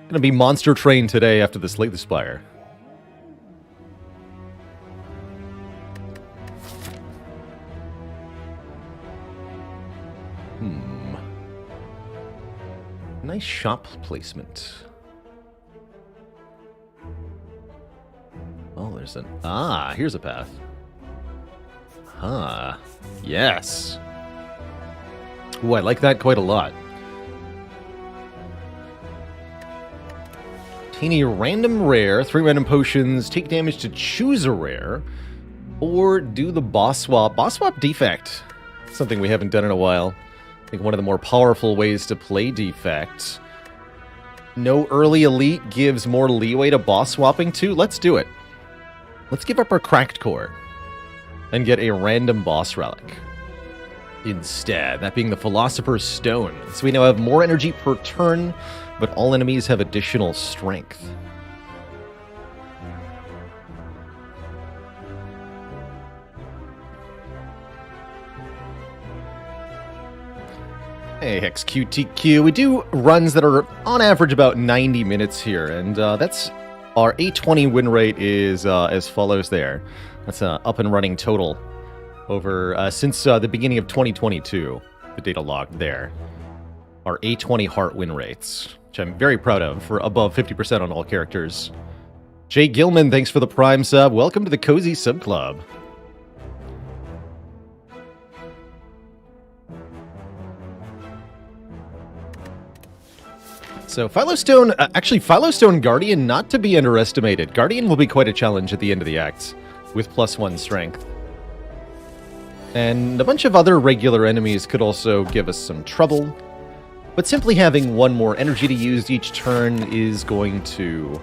Gonna be Monster Train today after the Slay the Spire. Nice shop placement. Oh, there's an... Ah, here's a path. Huh. Yes. Ooh, I like that quite a lot. Teeny random rare, 3 random potions, take damage to choose a rare, or do the boss swap. Boss swap defect. Something we haven't done in a while. I think one of the more powerful ways to play defect. No early elite gives more leeway to boss swapping too. Let's do it. Let's give up our cracked core and get a random boss relic instead, that being the Philosopher's Stone. So we now have more energy per turn, but all enemies have additional strength. Hey, XQTQ. We do runs that are on average about 90 minutes here, and that's our 820 win rate is as follows there. That's an up and running total over since the beginning of 2022, the data log there. Our 820 heart win rates, which I'm very proud of, for above 50% on all characters. Jay Gilman, thanks for the Prime sub. Welcome to the Cozy Sub Club. So Philostone, actually Philostone Guardian, not to be underestimated. Guardian will be quite a challenge at the end of the act, with +1 strength. And a bunch of other regular enemies could also give us some trouble. But simply having 1 more energy to use each turn is going to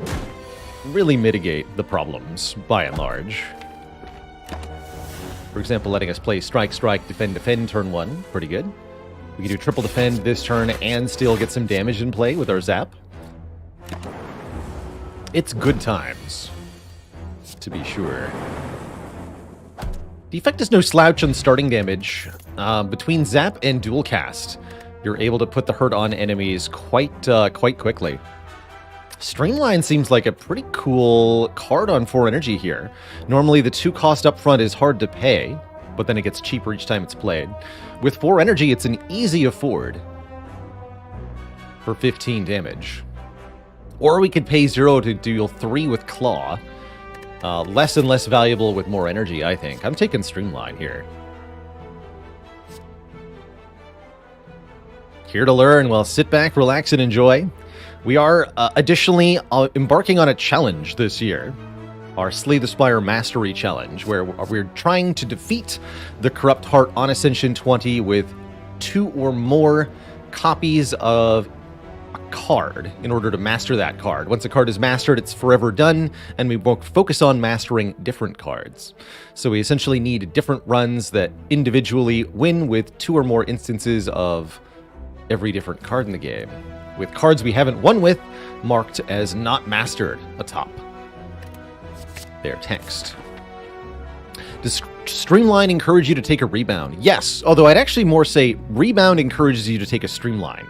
really mitigate the problems, by and large. For example, letting us play Strike, Strike, Defend, Defend turn 1. Pretty good. We can do triple defend this turn and still get some damage in play with our zap. It's good times, to be sure. Defect is no slouch on starting damage. Between zap and dual cast, you're able to put the hurt on enemies quite quickly. Streamline seems like a pretty cool card on 4 energy here. Normally the 2 cost up front is hard to pay, but then it gets cheaper each time it's played. With 4 energy, it's an easy afford for 15 damage. Or we could pay 0 to deal 3 with Claw. Less and less valuable with more energy, I think. I'm taking Streamline here. Here to learn. Well, sit back, relax, and enjoy. We are additionally embarking on a challenge this year. Our Slay the Spire Mastery challenge, where we're trying to defeat the Corrupt Heart on Ascension 20 with 2 or more copies of a card in order to master that card. Once a card is mastered, it's forever done, and we focus on mastering different cards. So we essentially need different runs that individually win with 2 or more instances of every different card in the game, with cards we haven't won with marked as not mastered atop their text. Does Streamline encourage you to take a rebound? Yes, although I'd actually more say rebound encourages you to take a Streamline.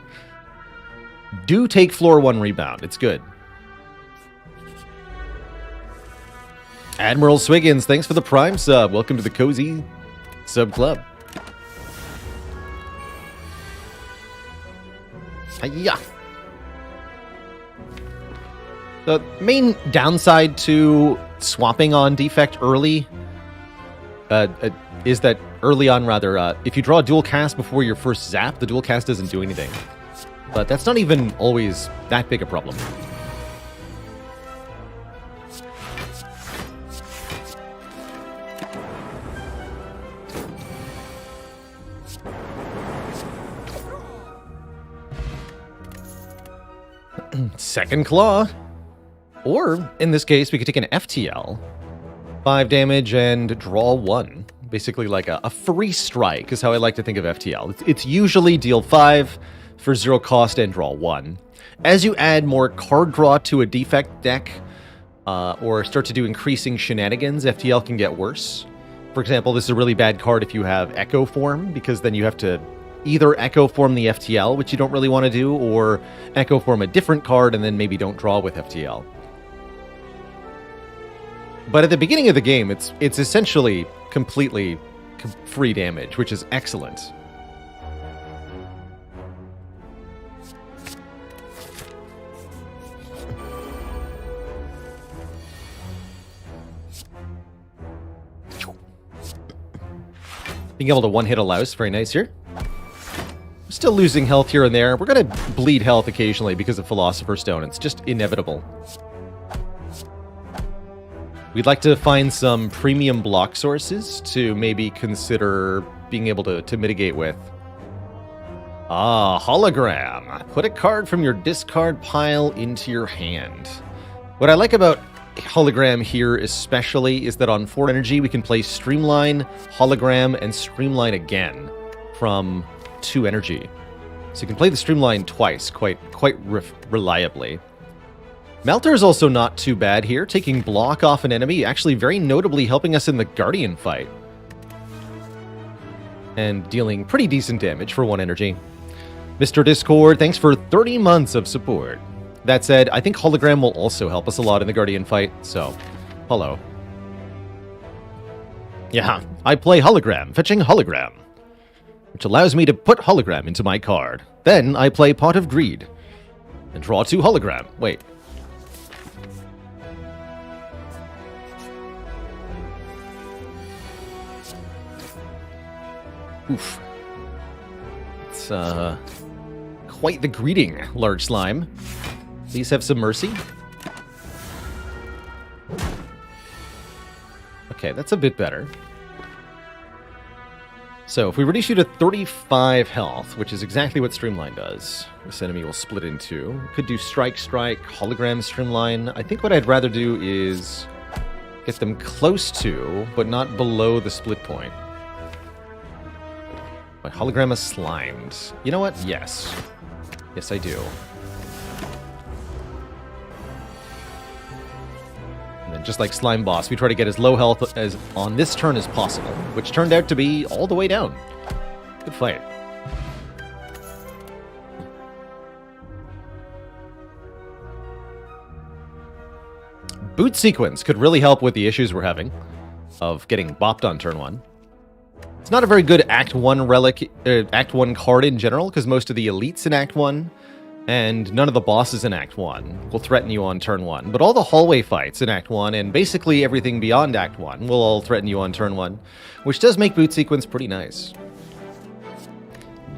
Do take floor 1 rebound, it's good. Admiral Swiggins, thanks for the Prime sub. Welcome to the Cozy Sub Club. Hiya! The main downside to swapping on defect early is that early on, if you draw a dual cast before your first zap, the dual cast doesn't do anything. But that's not even always that big a problem. Second Claw. Or, in this case, we could take an FTL. 5 damage and draw 1. Basically like a free strike is how I like to think of FTL. It's usually deal 5 for 0 cost and draw 1. As you add more card draw to a defect deck, or start to do increasing shenanigans, FTL can get worse. For example, this is a really bad card if you have Echo Form, because then you have to either Echo Form the FTL, which you don't really want to do, or Echo Form a different card and then maybe don't draw with FTL. But at the beginning of the game, it's essentially completely free damage, which is excellent. Being able to one-hit a louse, very nice here. Still losing health here and there. We're going to bleed health occasionally because of Philosopher's Stone. It's just inevitable. We'd like to find some premium block sources to maybe consider being able to mitigate with. Ah, hologram. Put a card from your discard pile into your hand. What I like about hologram here especially is that on 4 energy we can play Streamline, Hologram, and Streamline again from 2 energy. So you can play the Streamline twice quite reliably. Melter is also not too bad here, taking block off an enemy, actually very notably helping us in the Guardian fight. And dealing pretty decent damage for 1 energy. Mr. Discord, thanks for 30 months of support. That said, I think Hologram will also help us a lot in the Guardian fight, so hello. Yeah, I play Hologram, fetching Hologram, which allows me to put Hologram into my card. Then I play Pot of Greed and draw 2 Hologram. Wait. Oof. It's quite the greeting, large slime. Please have some mercy. Okay, that's a bit better. So, if we reduce you to 35 health, which is exactly what Streamline does, this enemy will split in 2. Could do Strike, Strike, Hologram, Streamline. I think what I'd rather do is get them close to, but not below the split point. My Hologram is slimed. You know what? Yes. Yes, I do. Just like Slime Boss, we try to get as low health as on this turn as possible, which turned out to be all the way down. Good fight. Boot Sequence could really help with the issues we're having of getting bopped on turn 1. It's not a very good Act 1 relic, Act 1 card in general, because most of the elites in Act 1 and none of the bosses in Act 1 will threaten you on turn 1. But all the hallway fights in Act 1, and basically everything beyond Act 1, will all threaten you on turn 1, which does make Boot Sequence pretty nice.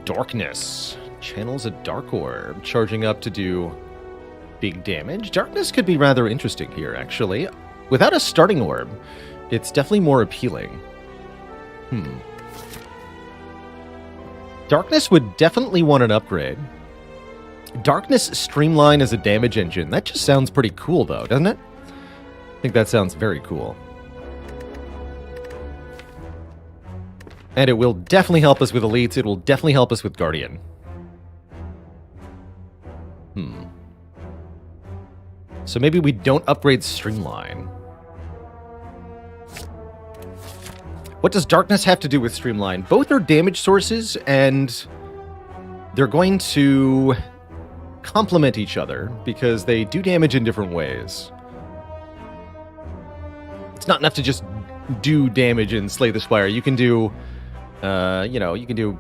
Darkness. Channels a Dark Orb, charging up to do big damage. Darkness could be rather interesting here, actually. Without a starting orb, it's definitely more appealing. Darkness would definitely want an upgrade. Darkness Streamline as a damage engine. That just sounds pretty cool, though, doesn't it? I think that sounds very cool. And it will definitely help us with elites. It will definitely help us with Guardian. So maybe we don't upgrade Streamline. What does Darkness have to do with Streamline? Both are damage sources, and they're going to complement each other because they do damage in different ways. It's not enough to just do damage in Slay the Spire. You can do, you can do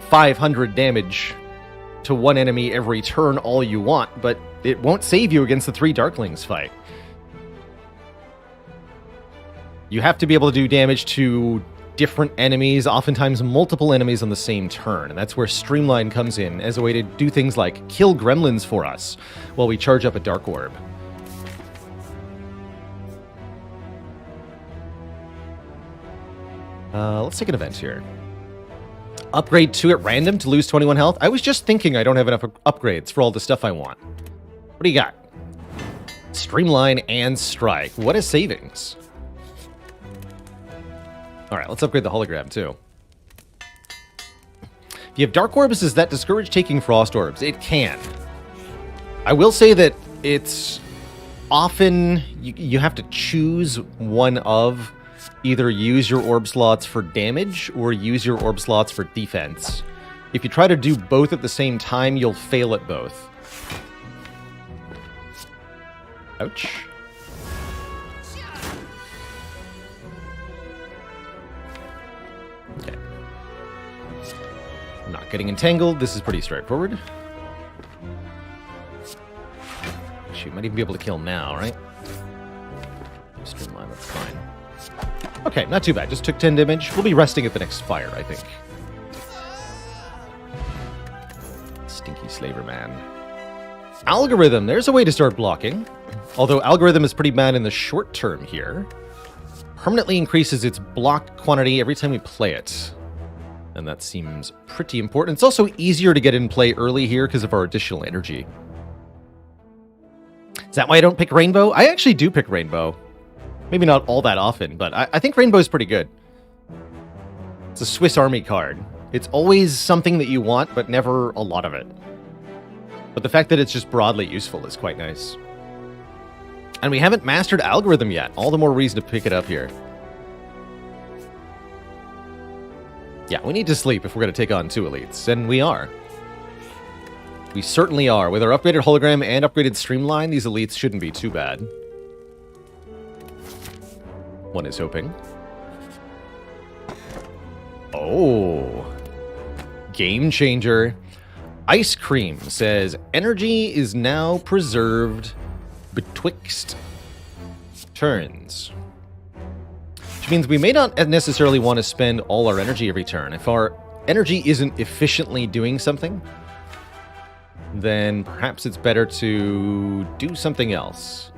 500 damage to one enemy every turn all you want, but it won't save you against the 3 Darklings fight. You have to be able to do damage to different enemies, oftentimes multiple enemies on the same turn. And that's where Streamline comes in as a way to do things like kill gremlins for us while we charge up a Dark Orb. Let's take an event here. Upgrade 2 at random to lose 21 health. I was just thinking I don't have enough upgrades for all the stuff I want. What do you got? Streamline and Strike. What is savings? Alright, let's upgrade the hologram, too. If you have Dark Orbs, does that discourage taking Frost Orbs? It can. I will say that it's often... You have to choose one of either use your orb slots for damage or use your orb slots for defense. If you try to do both at the same time, you'll fail at both. Ouch. Okay. Not getting entangled. This is pretty straightforward. Shoot, might even be able to kill now, right? Streamline, that's fine. Okay, not too bad. Just took 10 damage. We'll be resting at the next fire, I think. Stinky Slaver Man. Algorithm. There's a way to start blocking. Although Algorithm is pretty bad in the short term here. Permanently increases its block quantity every time we play it. And that seems pretty important. It's also easier to get in play early here because of our additional energy. Is that why I don't pick Rainbow? I actually do pick Rainbow. Maybe not all that often, but I think Rainbow is pretty good. It's a Swiss Army card. It's always something that you want, but never a lot of it. But the fact that it's just broadly useful is quite nice. And we haven't mastered Algorithm yet. All the more reason to pick it up here. Yeah, we need to sleep if we're going to take on 2 elites, and we are. We certainly are. With our upgraded hologram and upgraded streamline, these elites shouldn't be too bad. One is hoping. Oh. Game changer. Ice Cream says, energy is now preserved betwixt turns. Which means we may not necessarily want to spend all our energy every turn. If our energy isn't efficiently doing something, then perhaps it's better to do something else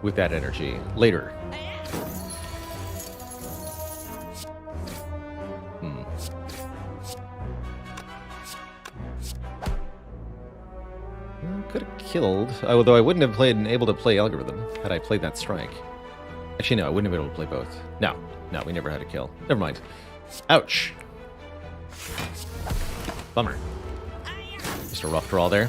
with that energy later. Could have killed, although I wouldn't have been able to play Algorithm had I played that strike. Actually, no, I wouldn't have been able to play both. No, we never had a kill. Never mind. Ouch. Bummer. Just a rough draw there.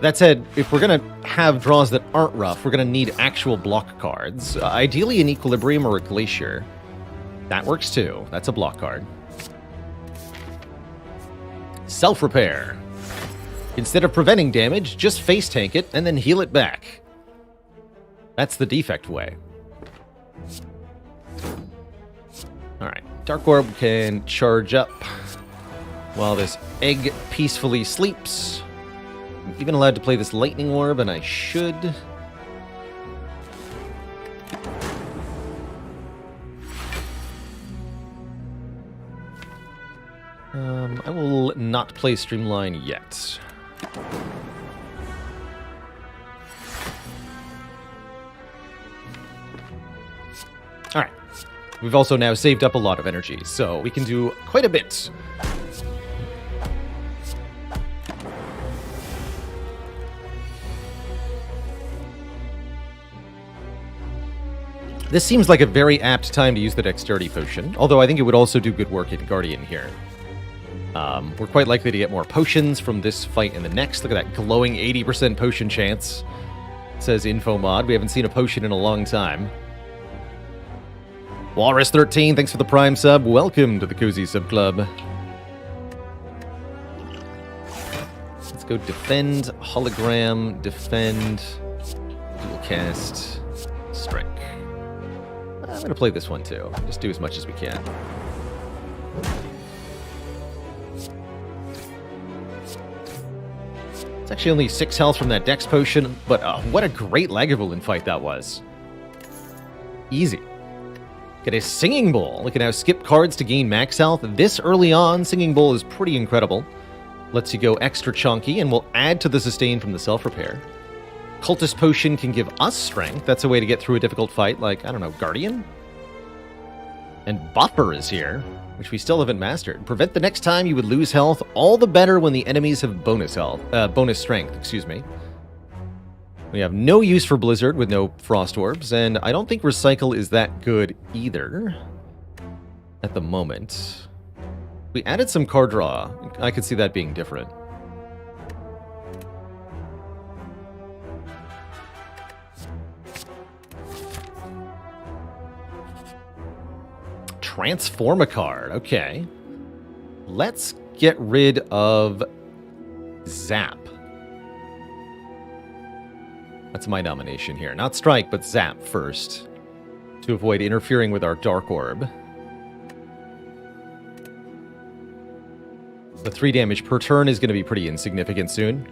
That said, if we're going to have draws that aren't rough, we're going to need actual block cards. Ideally an Equilibrium or a Glacier. That works too. That's a block card. Self-Repair. Instead of preventing damage, just face tank it and then heal it back. That's the defect way. Alright, Dark Orb can charge up while this egg peacefully sleeps. I'm even allowed to play this Lightning Orb, and I should. I will not play Streamline yet. Alright. We've also now saved up a lot of energy, so we can do quite a bit. This seems like a very apt time to use the Dexterity Potion, although I think it would also do good work in Guardian here. We're quite likely to get more potions from this fight and the next. Look at that glowing 80% potion chance. It says Info Mod. We haven't seen a potion in a long time. Walrus13, thanks for the Prime sub. Welcome to the Cozy Sub Club. Let's go defend, hologram, defend, dual cast, strike. I'm going to play this one too. Just do as much as we can. It's actually only 6 health from that Dex Potion, but what a great Lagavulin fight that was. Easy. Get a Singing Bowl. We can now skip cards to gain max health. This early on, Singing Bowl is pretty incredible. Lets you go extra chunky, and will add to the sustain from the self-repair. Cultist Potion can give us strength. That's a way to get through a difficult fight, like, I don't know, Guardian? And Buffer is here, which we still haven't mastered. Prevent the next time you would lose health, all the better when the enemies have bonus health, bonus strength, excuse me. We have no use for Blizzard with no Frost Orbs, and I don't think Recycle is that good either at the moment. We added some card draw. I could see that being different. transform a card. Okay. Let's get rid of Zap. That's my nomination here. Not Strike, but Zap first, to avoid interfering with our Dark Orb. The 3 damage per turn is going to be pretty insignificant soon.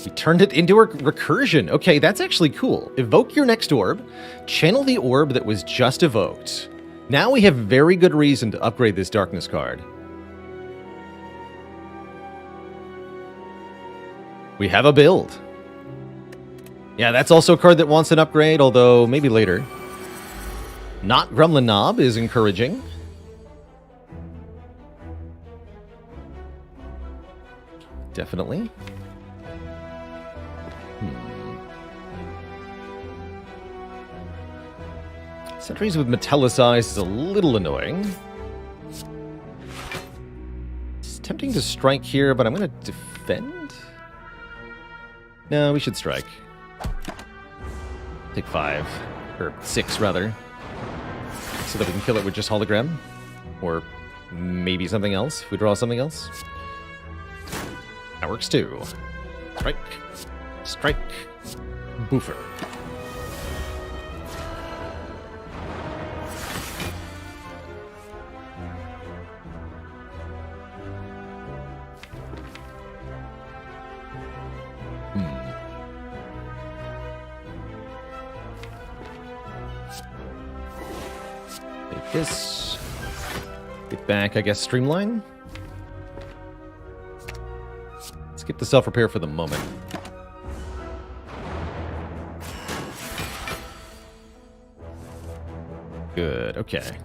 We turned it into a Recursion. Okay, that's actually cool. Evoke your next orb. Channel the orb that was just evoked. Now we have very good reason to upgrade this Darkness card. We have a build. Yeah, that's also a card that wants an upgrade, although maybe later. Not Gremlin Knob is encouraging. Definitely. Sentries with Metallicized is a little annoying. It's tempting to strike here, but I'm going to defend? No, we should strike. Take 5. Or 6, rather. So that we can kill it with just Hologram. Or maybe something else, if we draw something else. That works too. Strike. Strike. Boofer. Take this. Get back, I guess, Streamline. Skip the self-repair for the moment. Good, okay.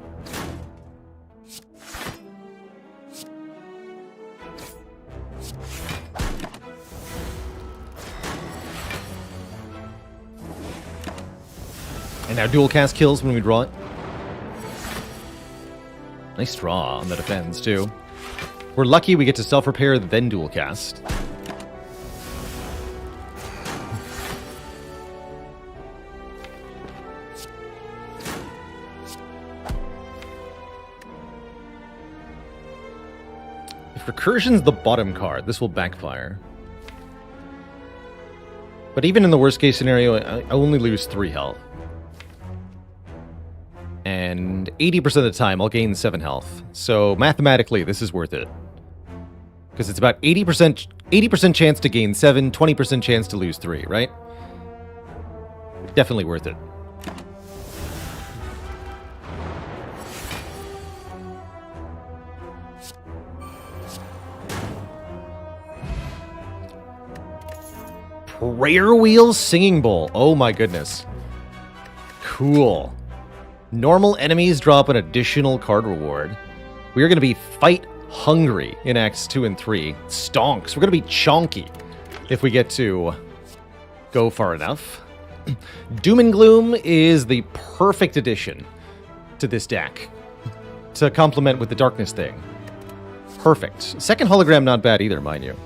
And now dual cast kills when we draw it. Nice draw on the defense, too. We're lucky we get to self-repair, then dual cast. If Recursion's the bottom card, this will backfire. But even in the worst case scenario, I only lose 3 health. And 80% of the time, I'll gain 7 health. So mathematically, this is worth it. Because it's about 80% chance to gain 7, 20% chance to lose 3, right? Definitely worth it. Prayer Wheel Singing Bowl. Oh my goodness. Cool. Normal enemies drop an additional card reward. We are going to be fight hungry in Acts 2 and 3. Stonks. We're going to be chonky if we get to go far enough. Doom and Gloom is the perfect addition to this deck to complement with the Darkness thing. Perfect. Second hologram not bad either, mind you.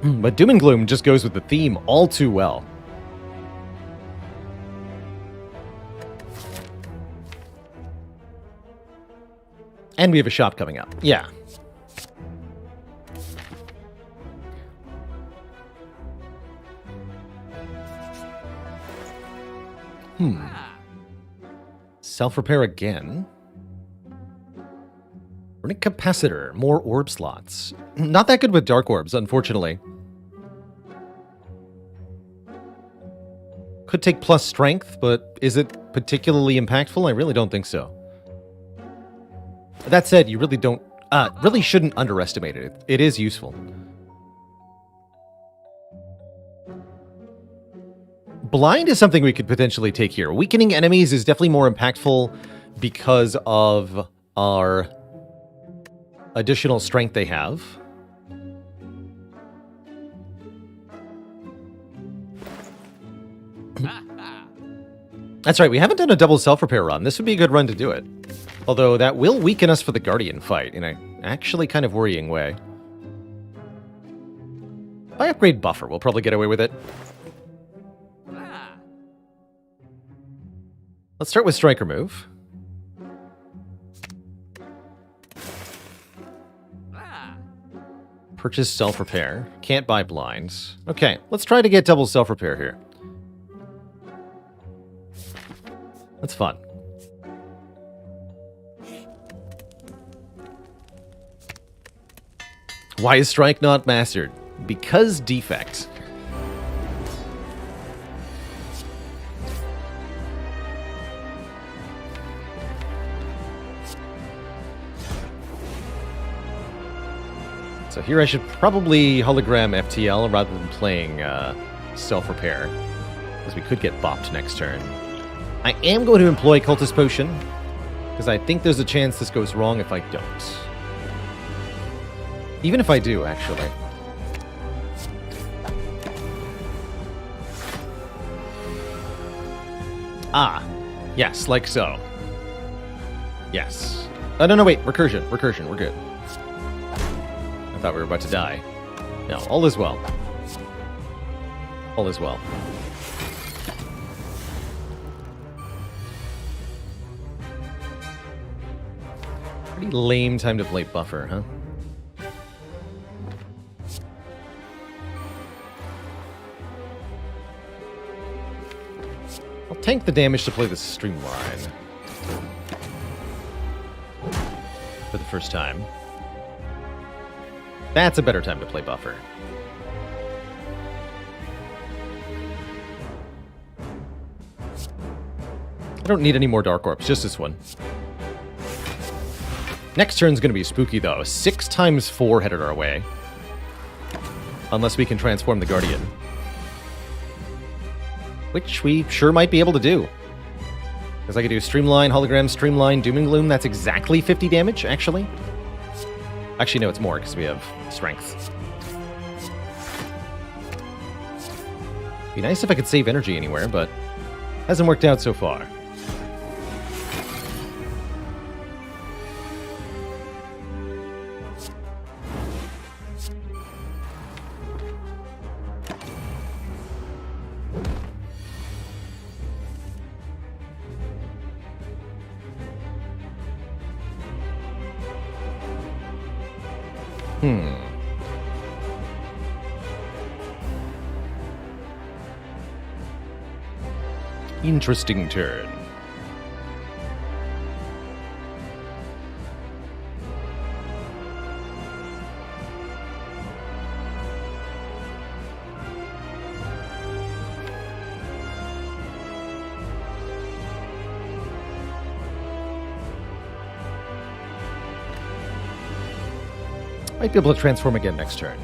But Doom and Gloom just goes with the theme all too well. And we have a shop coming up. Yeah. Self-repair again. Relic Capacitor. More orb slots. Not that good with Dark Orbs, unfortunately. Could take plus strength, but is it particularly impactful? I really don't think so. That said, you really shouldn't underestimate it. It is useful. Blind is something we could potentially take here. Weakening enemies is definitely more impactful because of our additional strength they have. That's right, we haven't done a double self-repair run. This would be a good run to do it. Although that will weaken us for the Guardian fight in an actually kind of worrying way. If I upgrade Buffer, we'll probably get away with it. Let's start with Striker Move. Purchase Self-Repair. Can't buy blinds. Okay, let's try to get double Self-Repair here. That's fun. Why is Strike not mastered? Because defect. So here I should probably hologram FTL rather than playing Self-Repair, because we could get bopped next turn. I am going to employ Cultist Potion, because I think there's a chance this goes wrong if I don't. Even if I do, actually. Ah, yes, like so. Yes. Oh, no, wait, Recursion, we're good. I thought we were about to die. No, all is well. All is well. Pretty lame time to play Buffer, huh? I'll tank the damage to play the Streamline. For the first time. That's a better time to play Buffer. I don't need any more Dark Orbs, just this one. Next turn's gonna be spooky, though. 6 times 4 headed our way. Unless we can transform the Guardian. Which we sure might be able to do. Because I could do Streamline, Hologram, Streamline, Doom and Gloom. That's exactly 50 damage, actually. Actually, no, it's more, because we have Strength. Be nice if I could save energy anywhere, but hasn't worked out so far. Interesting turn. Might be able to transform again next turn.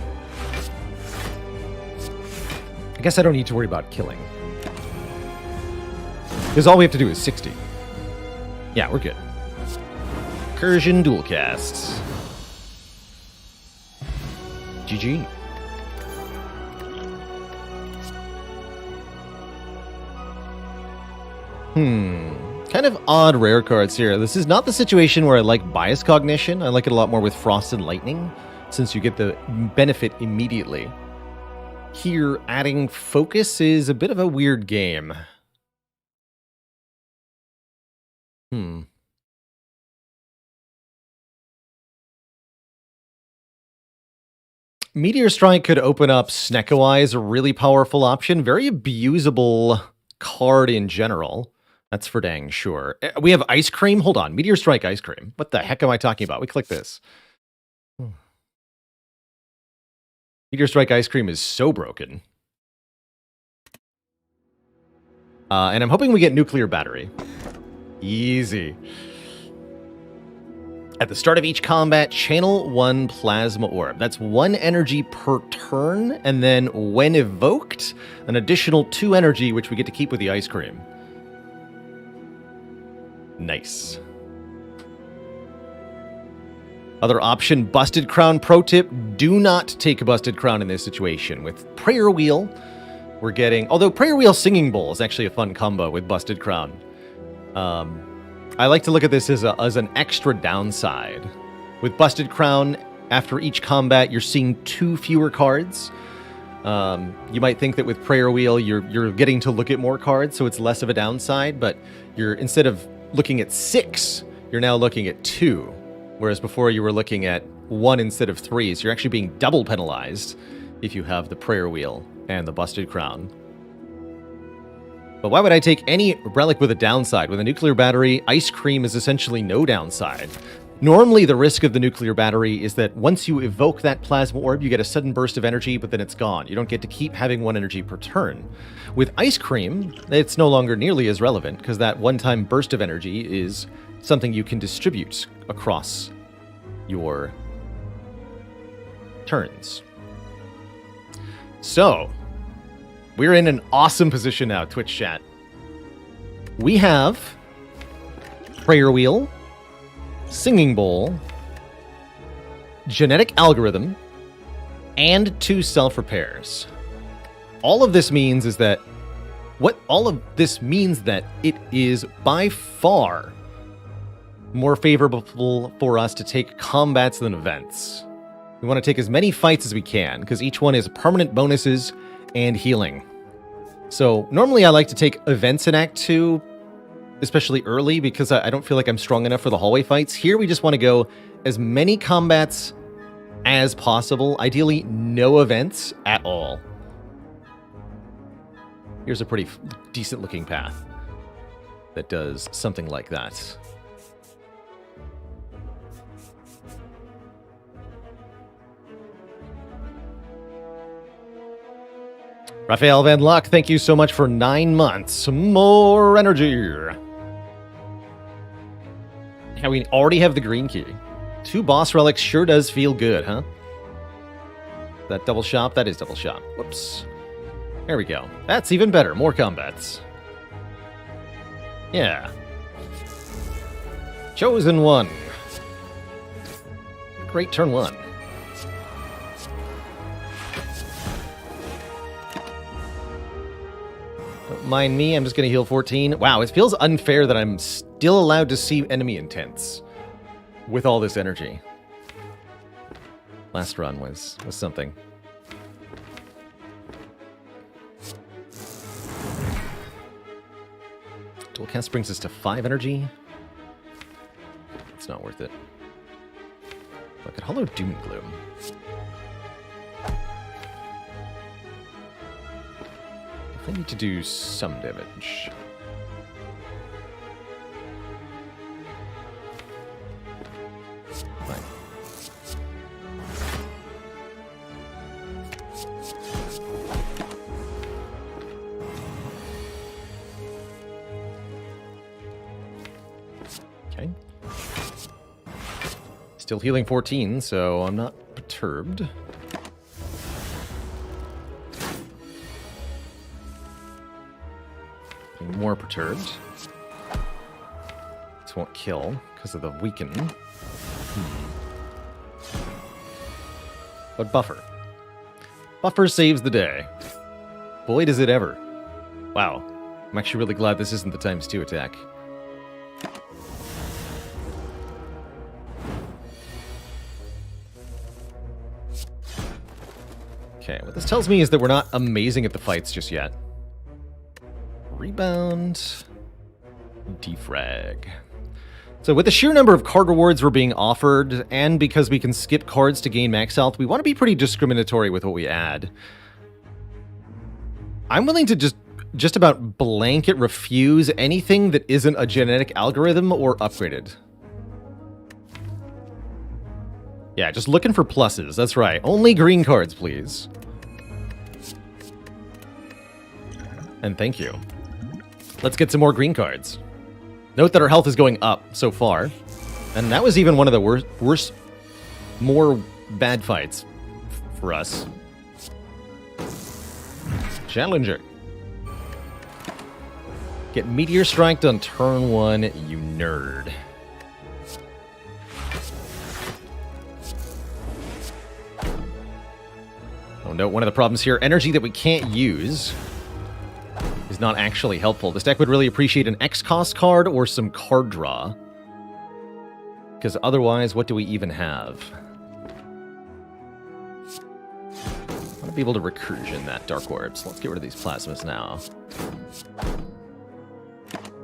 I guess I don't need to worry about killing. Because all we have to do is 60. Yeah, we're good. Recursion dual casts. GG. Kind of odd rare cards here. This is not the situation where I like Bias Cognition. I like it a lot more with Frost and Lightning, since you get the benefit immediately. Here, adding Focus is a bit of a weird game. Meteor Strike could open up Snecko Eye as a really powerful option. Very abusable card in general. That's for dang sure. We have Ice Cream. Hold on. Meteor Strike Ice Cream. What the heck am I talking about? We click this. Meteor Strike Ice Cream is so broken. And I'm hoping we get Nuclear Battery. Easy. At the start of each combat, channel 1 Plasma Orb. That's 1 energy per turn, and then when evoked, an additional 2 energy, which we get to keep with the Ice Cream. Nice. Other option, Busted Crown. Pro tip, do not take a Busted Crown in this situation. With Prayer Wheel, we're getting... Although Prayer Wheel Singing Bowl is actually a fun combo with Busted Crown. I like to look at this as an extra downside. With Busted Crown, after each combat, you're seeing 2 fewer cards. You might think that with Prayer Wheel, you're getting to look at more cards, so it's less of a downside, but you're, instead of looking at 6, you're now looking at 2, whereas before you were looking at 1 instead of 3, so you're actually being double penalized if you have the Prayer Wheel and the Busted Crown. But why would I take any relic with a downside? With a nuclear battery, Ice Cream is essentially no downside. Normally, the risk of the nuclear battery is that once you evoke that plasma orb, you get a sudden burst of energy, but then it's gone. You don't get to keep having 1 energy per turn. With Ice Cream, it's no longer nearly as relevant, because that one-time burst of energy is something you can distribute across your turns. So, we're in an awesome position now, Twitch chat. We have Prayer Wheel, Singing Bowl, Genetic Algorithm, and 2 self-repairs. All of this means is that it is by far more favorable for us to take combats than events. We want to take as many fights as we can, because each one is permanent bonuses and healing. So normally I like to take events in Act 2, especially early, because I don't feel like I'm strong enough for the hallway fights. Here we just want to go as many combats as possible. Ideally, no events at all. Here's a pretty decent looking path that does something like that. Raphael Van Luck, thank you so much for 9 months. More energy. Yeah, we already have the green key. 2 boss relics sure does feel good, huh? That double shop? That is double shop. Whoops. There we go. That's even better. More combats. Yeah. Chosen one. Great turn 1. Don't mind me, I'm just going to heal 14. Wow, it feels unfair that I'm still allowed to see enemy intents with all this energy. Last run was something. Dual cast brings us to 5 energy. It's not worth it. Look at Hollow Doom and Gloom. I need to do some damage. Fine. Okay. Still healing 14, so I'm not perturbed. More perturbed. This won't kill because of the weaken. But buffer. Buffer saves the day. Boy, does it ever. Wow. I'm actually really glad this isn't the ×2 attack. Okay, what this tells me is that we're not amazing at the fights just yet. Rebound, defrag. So with the sheer number of card rewards we're being offered, and because we can skip cards to gain max health, we want to be pretty discriminatory with what we add. I'm willing to just about blanket refuse anything that isn't a genetic algorithm or upgraded. Yeah, just looking for pluses, that's right. Only green cards, please. And thank you. Let's get some more green cards. Note that our health is going up so far. And that was even one of the worst, more bad fights for us. Challenger. Get Meteor Striked on turn 1, you nerd. Oh, note one of the problems here. Energy that we can't use is not actually helpful. This deck would really appreciate an X-cost card or some card draw. Because otherwise, what do we even have? want to be able to recursion that dark orbs. Let's get rid of these plasmas now.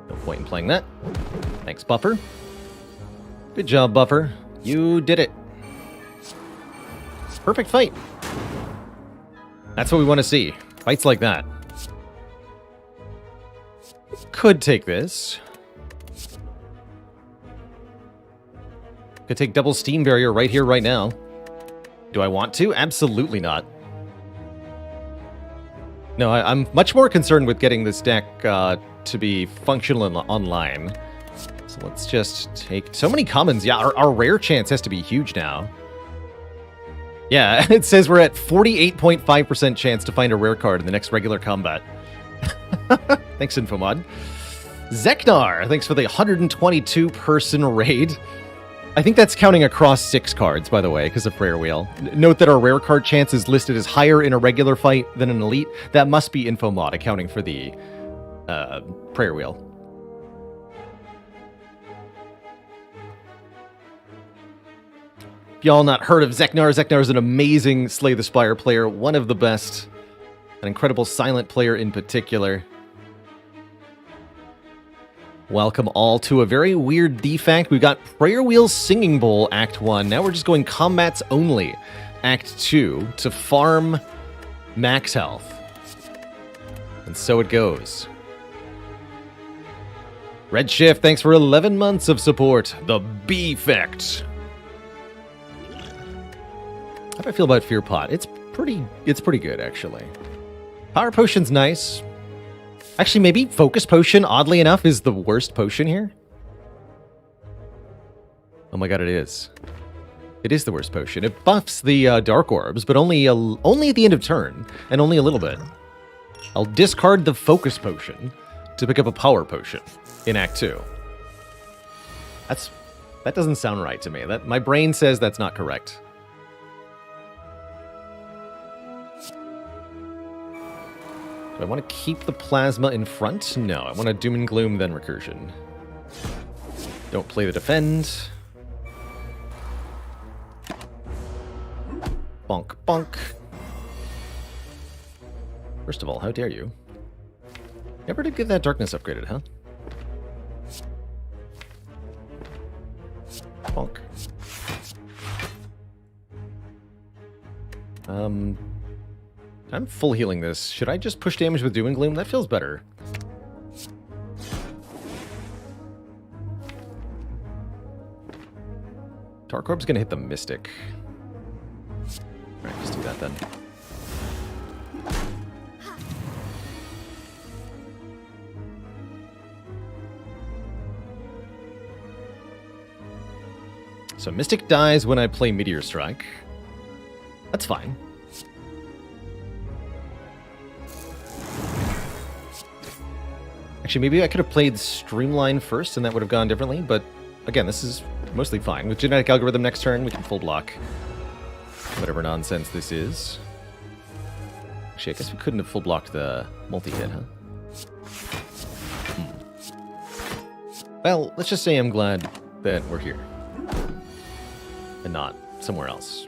No point in playing that. Thanks, Buffer. Good job, Buffer. You did it. Perfect fight. That's what we want to see. Fights like that. Could take this. Could take double steam barrier right here, right now. Do I want to? Absolutely not. No, I'm much more concerned with getting this deck to be functional online. So let's just take so many commons. Yeah, our rare chance has to be huge now. Yeah, it says we're at 48.5% chance to find a rare card in the next regular combat. Thanks, Infomod. Zeknar, thanks for the 122-person raid. I think that's counting across 6 cards, by the way, because of Prayer Wheel. Note that our rare card chance is listed as higher in a regular fight than an elite. That must be Infomod accounting for the Prayer Wheel. If y'all not heard of Zeknar, Zeknar is an amazing Slay the Spire player, one of the best. An incredible silent player in particular. Welcome all to a very weird defect. We've got Prayer Wheel Singing Bowl Act 1. Now we're just going combats only Act 2 to farm max health. And so it goes. Redshift, thanks for 11 months of support. The B-Effect. How do I feel about Fear Pot? It's pretty good, actually. Power Potion's nice. Actually, maybe Focus Potion, oddly enough, is the worst potion here. Oh my god, it is. It is the worst potion. It buffs the Dark Orbs, but only at the end of turn, and only a little bit. I'll discard the Focus Potion to pick up a Power Potion in Act 2. That doesn't sound right to me. My brain says that's not correct. Do I want to keep the plasma in front? No, I want to Doom and Gloom, then Recursion. Don't play the defend. Bonk, bonk. First of all, how dare you? Never did get that darkness upgraded, huh? Bonk. I'm full healing this. Should I just push damage with Doom and Gloom? That feels better. Dark Orb's gonna hit the Mystic. Alright, just do that then. So Mystic dies when I play Meteor Strike. That's fine. Actually, maybe I could have played Streamline first and that would have gone differently, but again, this is mostly fine. With Genetic Algorithm next turn, we can full block whatever nonsense this is. Actually, I guess we couldn't have full blocked the multi-hit, huh? Well, let's just say I'm glad that we're here. And not somewhere else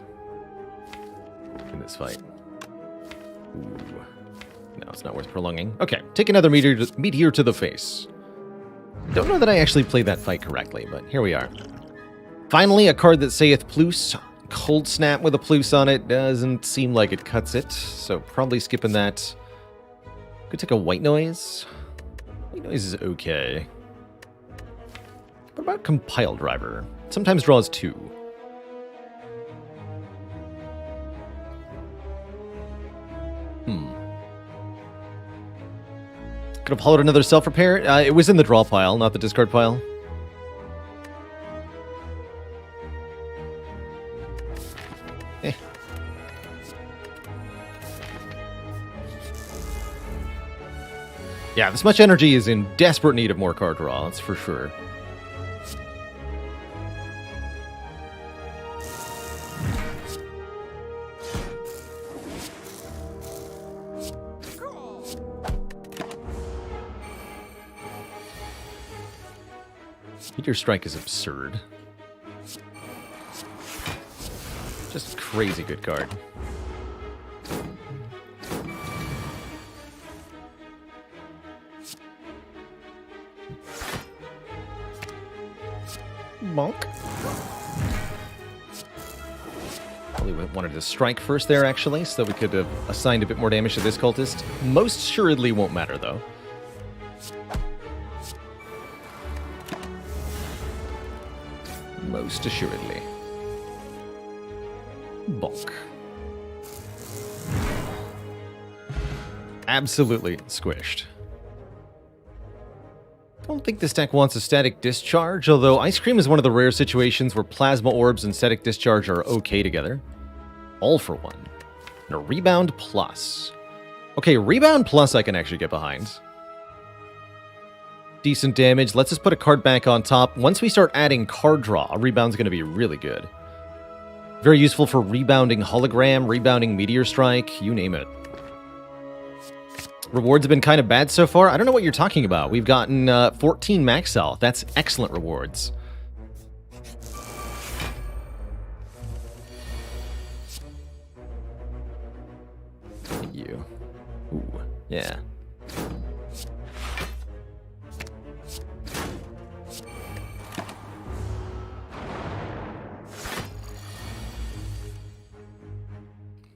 in this fight. Ooh. No, it's not worth prolonging. Okay, take another meteor to the face. Don't know that I actually played that fight correctly, but here we are. Finally, a card that saith Plus. Cold Snap with a Plus on it doesn't seem like it cuts it, so probably skipping that. Could take a White Noise. White Noise is okay. What about Compile Driver? Sometimes draws 2. Could have hollowed another self-repair. It was in the draw pile, not the discard pile. Eh. Yeah, this much energy is in desperate need of more card draw, that's for sure. Meteor Strike is absurd. Just crazy good card. Bonk. Probably wanted to strike first there, actually, so that we could have assigned a bit more damage to this cultist. Most assuredly won't matter, though. Most assuredly. Bonk. Absolutely squished. I don't think this deck wants a static discharge, although Ice Cream is one of the rare situations where plasma orbs and static discharge are okay together. All for one. And a rebound plus. Okay, rebound plus I can actually get behind. Decent damage. Let's just put a card back on top. Once we start adding card draw, a rebound's going to be really good. Very useful for rebounding hologram, rebounding meteor strike, you name it. Rewards have been kind of bad so far. I don't know what you're talking about. We've gotten 14 max health. That's excellent rewards. You. Ooh, yeah.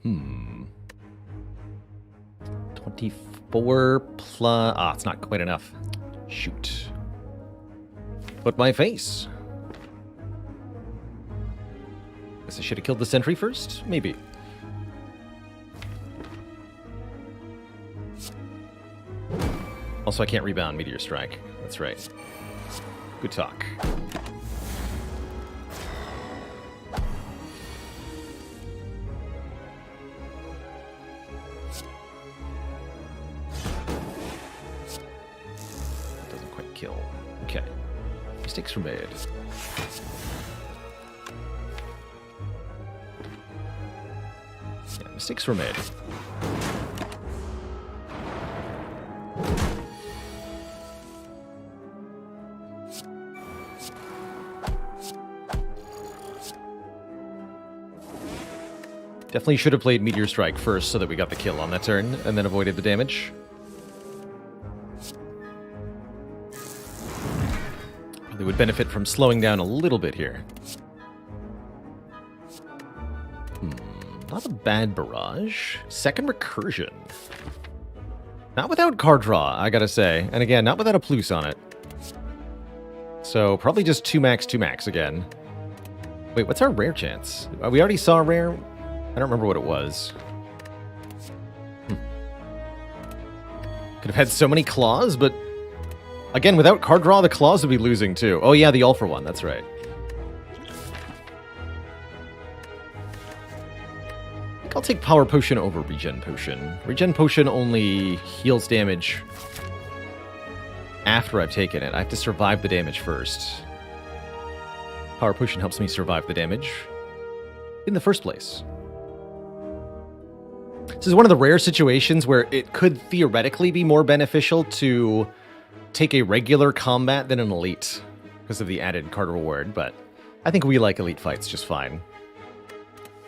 Hmm. 24 plus... Ah, it's not quite enough. Shoot. Put my face. Guess I should have killed the sentry first? Maybe. Also, I can't rebound Meteor Strike. That's right. Good talk. Doesn't quite kill. Okay. Mistakes were made. Yeah, mistakes were made. Definitely should have played Meteor Strike first so that we got the kill on that turn, and then avoided the damage. Probably would benefit from slowing down a little bit here. Not a bad barrage. Second Recursion. Not without card draw, I gotta say. And again, not without a plus on it. So, probably just 2 max again. Wait, what's our rare chance? We already saw a rare... I don't remember what it was. Could have had so many claws, but... Again, without card draw, the claws would be losing too. Oh yeah, the all for one, that's right. I think I'll take Power Potion over Regen Potion. Regen Potion only heals damage after I've taken it. I have to survive the damage first. Power Potion helps me survive the damage in the first place. This is one of the rare situations where it could theoretically be more beneficial to take a regular combat than an elite because of the added card reward, but I think we like elite fights just fine.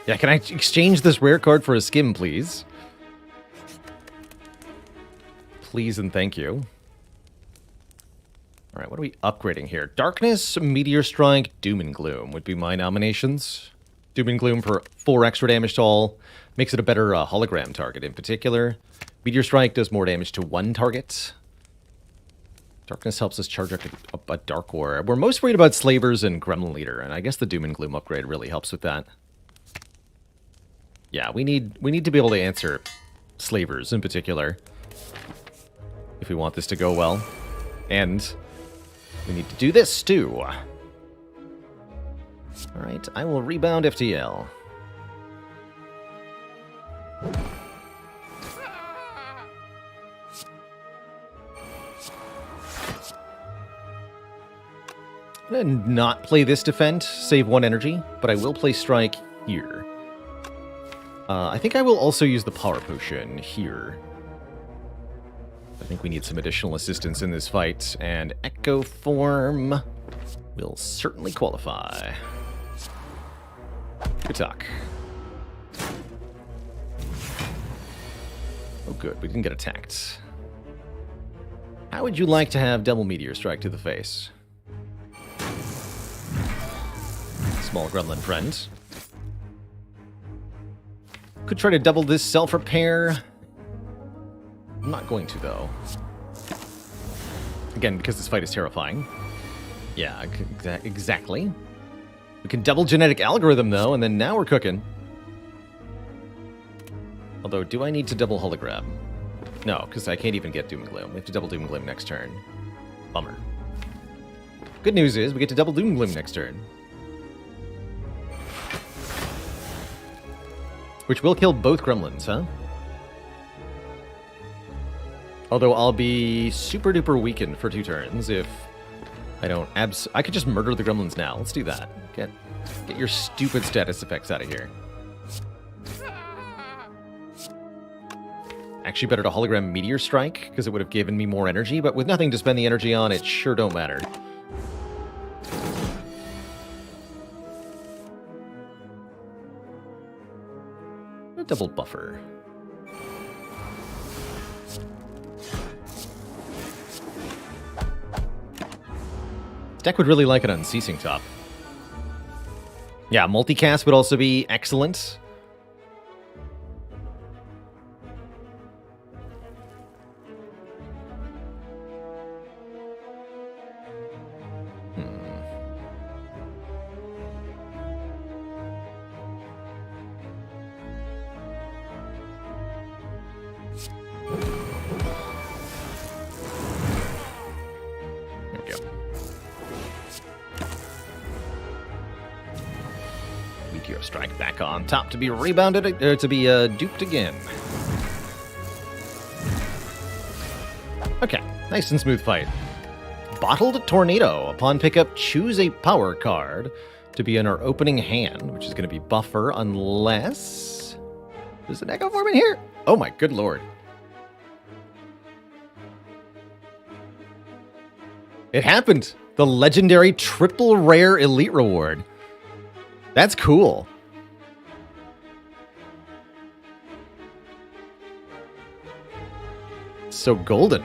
Yeah, can I exchange this rare card for a Skim, please? Please and thank you. Alright, what are we upgrading here? Darkness, Meteor Strike, Doom and Gloom would be my nominations. Doom and Gloom for 4 extra damage to all. Makes it a better hologram target in particular. Meteor Strike does more damage to 1 target. Darkness helps us charge up a Dark War. We're most worried about Slavers and Gremlin Leader, and I guess the Doom and Gloom upgrade really helps with that. Yeah, we need to be able to answer Slavers in particular if we want this to go well. And we need to do this too. Alright, I will rebound FTL. I'm going to not play this defend, save 1 energy, but I will play strike here. I think I will also use the Power Potion here. I think we need some additional assistance in this fight, and Echo Form will certainly qualify. Good talk. Oh good, we didn't get attacked. How would you like to have double Meteor Strike to the face? small gremlin friend. Could try to double this self-repair. I'm not going to, though. Again, because this fight is terrifying. Yeah, exactly. We can double genetic algorithm, though, and then now we're cooking. Although, do I need to double hologram? No, because I can't even get Doom and Gloom. We have to double Doom and Gloom next turn. Bummer. Good news is, we get to double Doom and Gloom next turn. Which will kill both gremlins, huh? Although I'll be super duper weakened for 2 turns if I don't I could just murder the gremlins now. Let's do that. Get your stupid status effects out of here. Actually better to hologram Meteor Strike, because it would have given me more energy, but with nothing to spend the energy on, it sure don't matter. A double buffer. Deck would really like an Unceasing Top. Yeah, multicast would also be excellent. Strike back on top to be rebounded, to be duped again. Okay, nice and smooth fight. Bottled Tornado. Upon pickup, choose a power card to be in our opening hand, which is going to be buffer, unless... There's an Echo Form in here? Oh my good lord. It happened! The legendary triple rare elite reward. That's cool. So golden.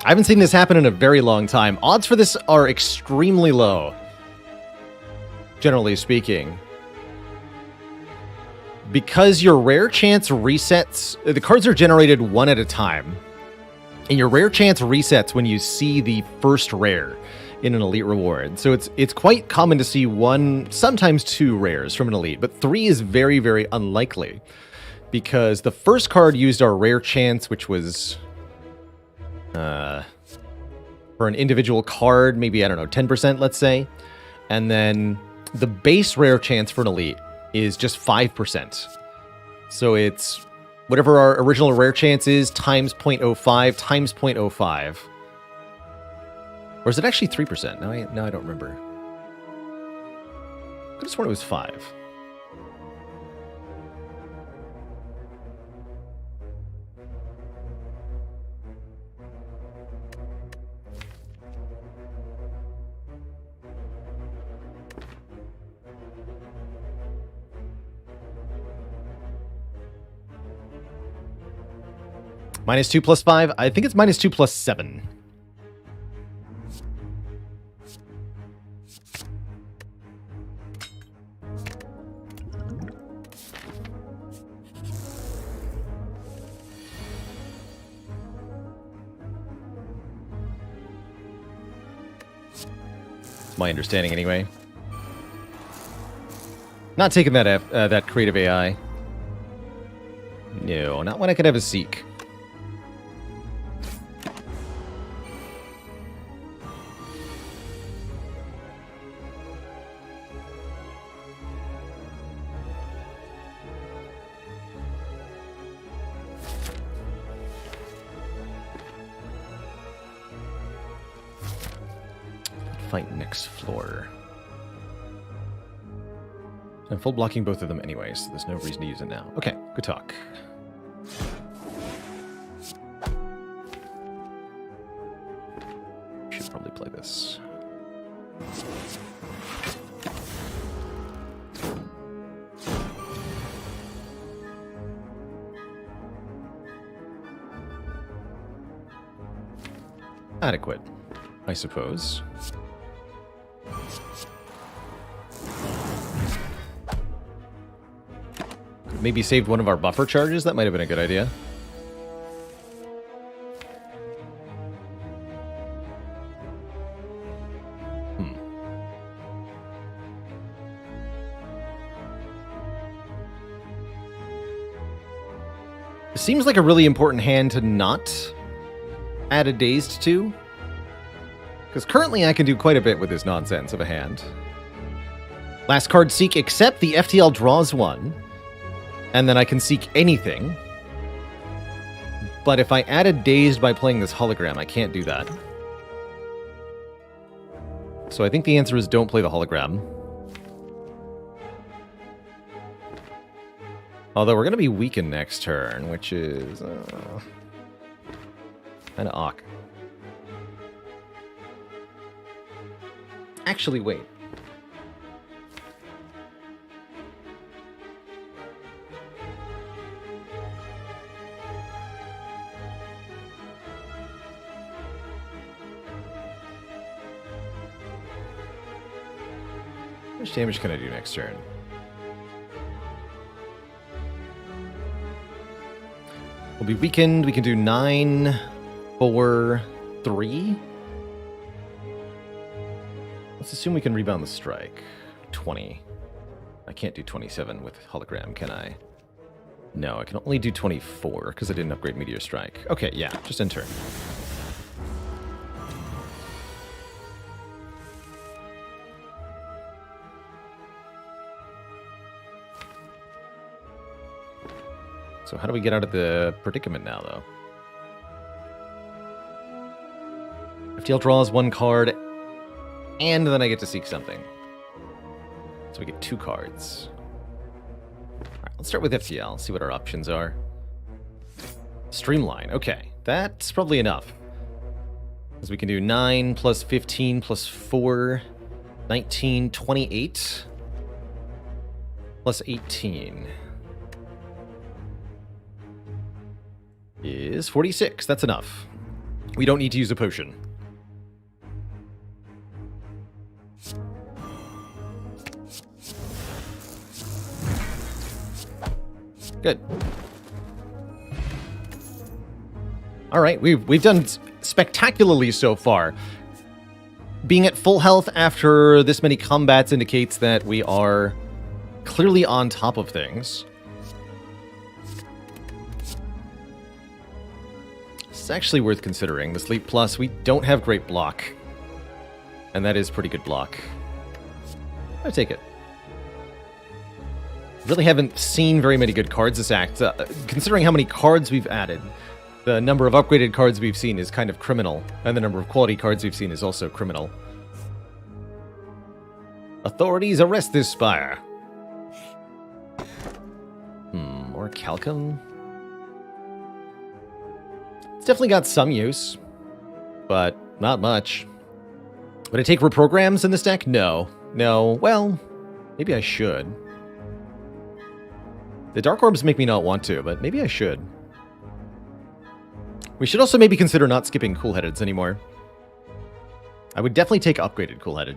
I haven't seen this happen in a very long time. Odds for this are extremely low, generally speaking. Because your rare chance resets, the cards are generated one at a time. And your rare chance resets when you see the first rare in an elite reward. So it's quite common to see 1, sometimes 2 rares from an elite, but 3 is very, very unlikely. Because the first card used our rare chance, which was for an individual card, maybe, I don't know, 10%, let's say. And then the base rare chance for an elite is just 5%. So it's whatever our original rare chance is times 0.05 times 0.05. Or is it actually 3%? No, I don't remember. I could have sworn it was 5. -2 plus 5? I think it's -2 plus 7. My understanding, anyway. Not taking that creative AI. No, not when I could have a Seek. Fight next floor. I'm full blocking both of them anyway, so there's no reason to use it now. Okay, good talk. Should probably play this. Adequate, I suppose. maybe saved one of our buffer charges. That might have been a good idea. Seems like a really important hand to not add a dazed to. Because currently I can do quite a bit with this nonsense of a hand. Last card seek, except the FTL draws one. And then I can seek anything. But if I add a dazed by playing this hologram, I can't do that. So I think the answer is don't play the hologram. Although we're going to be weakened next turn, which is kind of awk. Actually, wait. How much damage can I do next turn? We'll be weakened. We can do 9, 4, 3. Let's assume we can rebound the strike. 20. I can't do 27 with hologram, can I? No, I can only do 24 because I didn't upgrade Meteor Strike. Okay, yeah, just end turn. So how do we get out of the predicament now, though? FTL draws one card, and then I get to seek something. So we get 2 cards. Alright, let's start with FTL, see what our options are. Streamline, okay. That's probably enough. Because we can do 9 plus 15 plus 4, 19, 28, plus 18. Is 46. That's enough. We don't need to use a potion. Good. All right, we've done spectacularly so far. Being at full health after this many combats indicates that we are clearly on top of things. It's actually worth considering. The Sleep Plus, we don't have great block. And that is pretty good block. I take it. Really haven't seen very many good cards this act. Considering how many cards we've added, the number of upgraded cards we've seen is kind of criminal. And the number of quality cards we've seen is also criminal. Authorities arrest this spire. More Calcum? It's definitely got some use, but not much. Would I take reprograms in this deck? No. No, well, maybe I should. The Dark Orbs make me not want to, but maybe I should. We should also maybe consider not skipping Cool-Headeds anymore. I would definitely take upgraded Cool-Headed.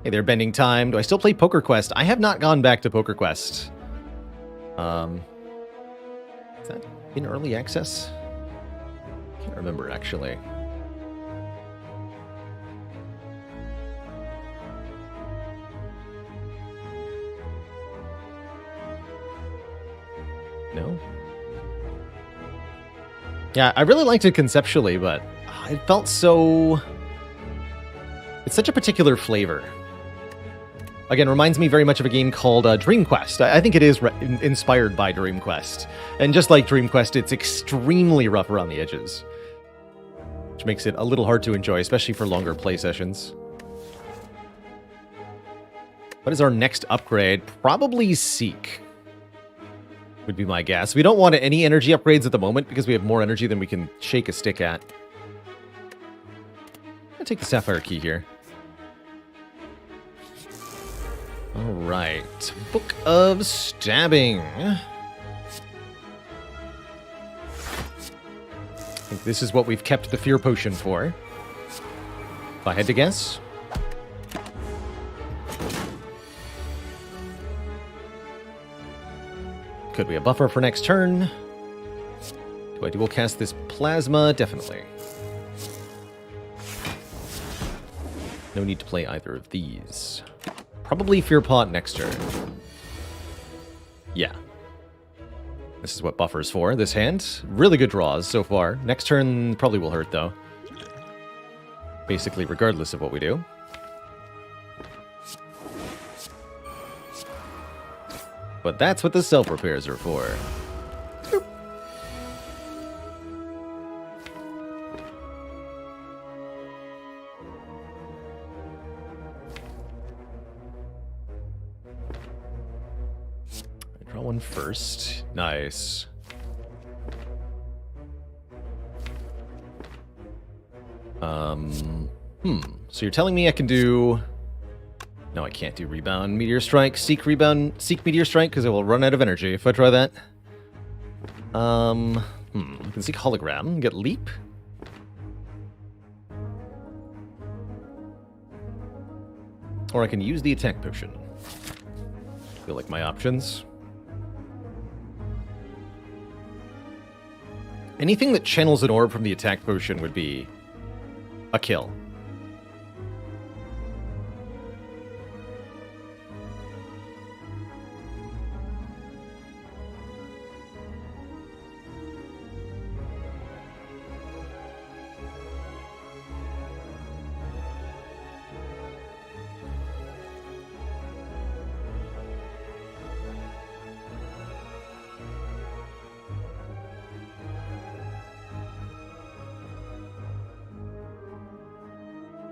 Hey there, Bending Time. Do I still play Poker Quest? I have not gone back to Poker Quest. Is that in early access? Can't remember, actually. No? Yeah, I really liked it conceptually, but it felt so... It's such a particular flavor. Again, reminds me very much of a game called Dream Quest. I think it is inspired by Dream Quest. And just like Dream Quest, it's extremely rough around the edges. Which makes it a little hard to enjoy, especially for longer play sessions. What is our next upgrade? Probably Seek. Would be my guess. We don't want any energy upgrades at the moment because we have more energy than we can shake a stick at. I'll take the Sapphire Key here. Alright. Book of Stabbing. I think this is what we've kept the Fear Potion for. If I had to guess. Could we have buffer for next turn? Do I dual cast this plasma? Definitely. No need to play either of these. Probably Fear Pot next turn. Yeah. This is what buffer's for, this hand. Really good draws so far. Next turn probably will hurt, though. Basically, regardless of what we do. But that's what the self-repairs are for. Boop. Draw one first. Nice. So you're telling me I can do... No, I can't do Rebound Meteor Strike. Seek Meteor Strike, because I will run out of energy if I try that. I can Seek Hologram, get Leap. Or I can use the Attack Potion. Feel like my options. Anything that channels an orb from the Attack Potion would be a kill.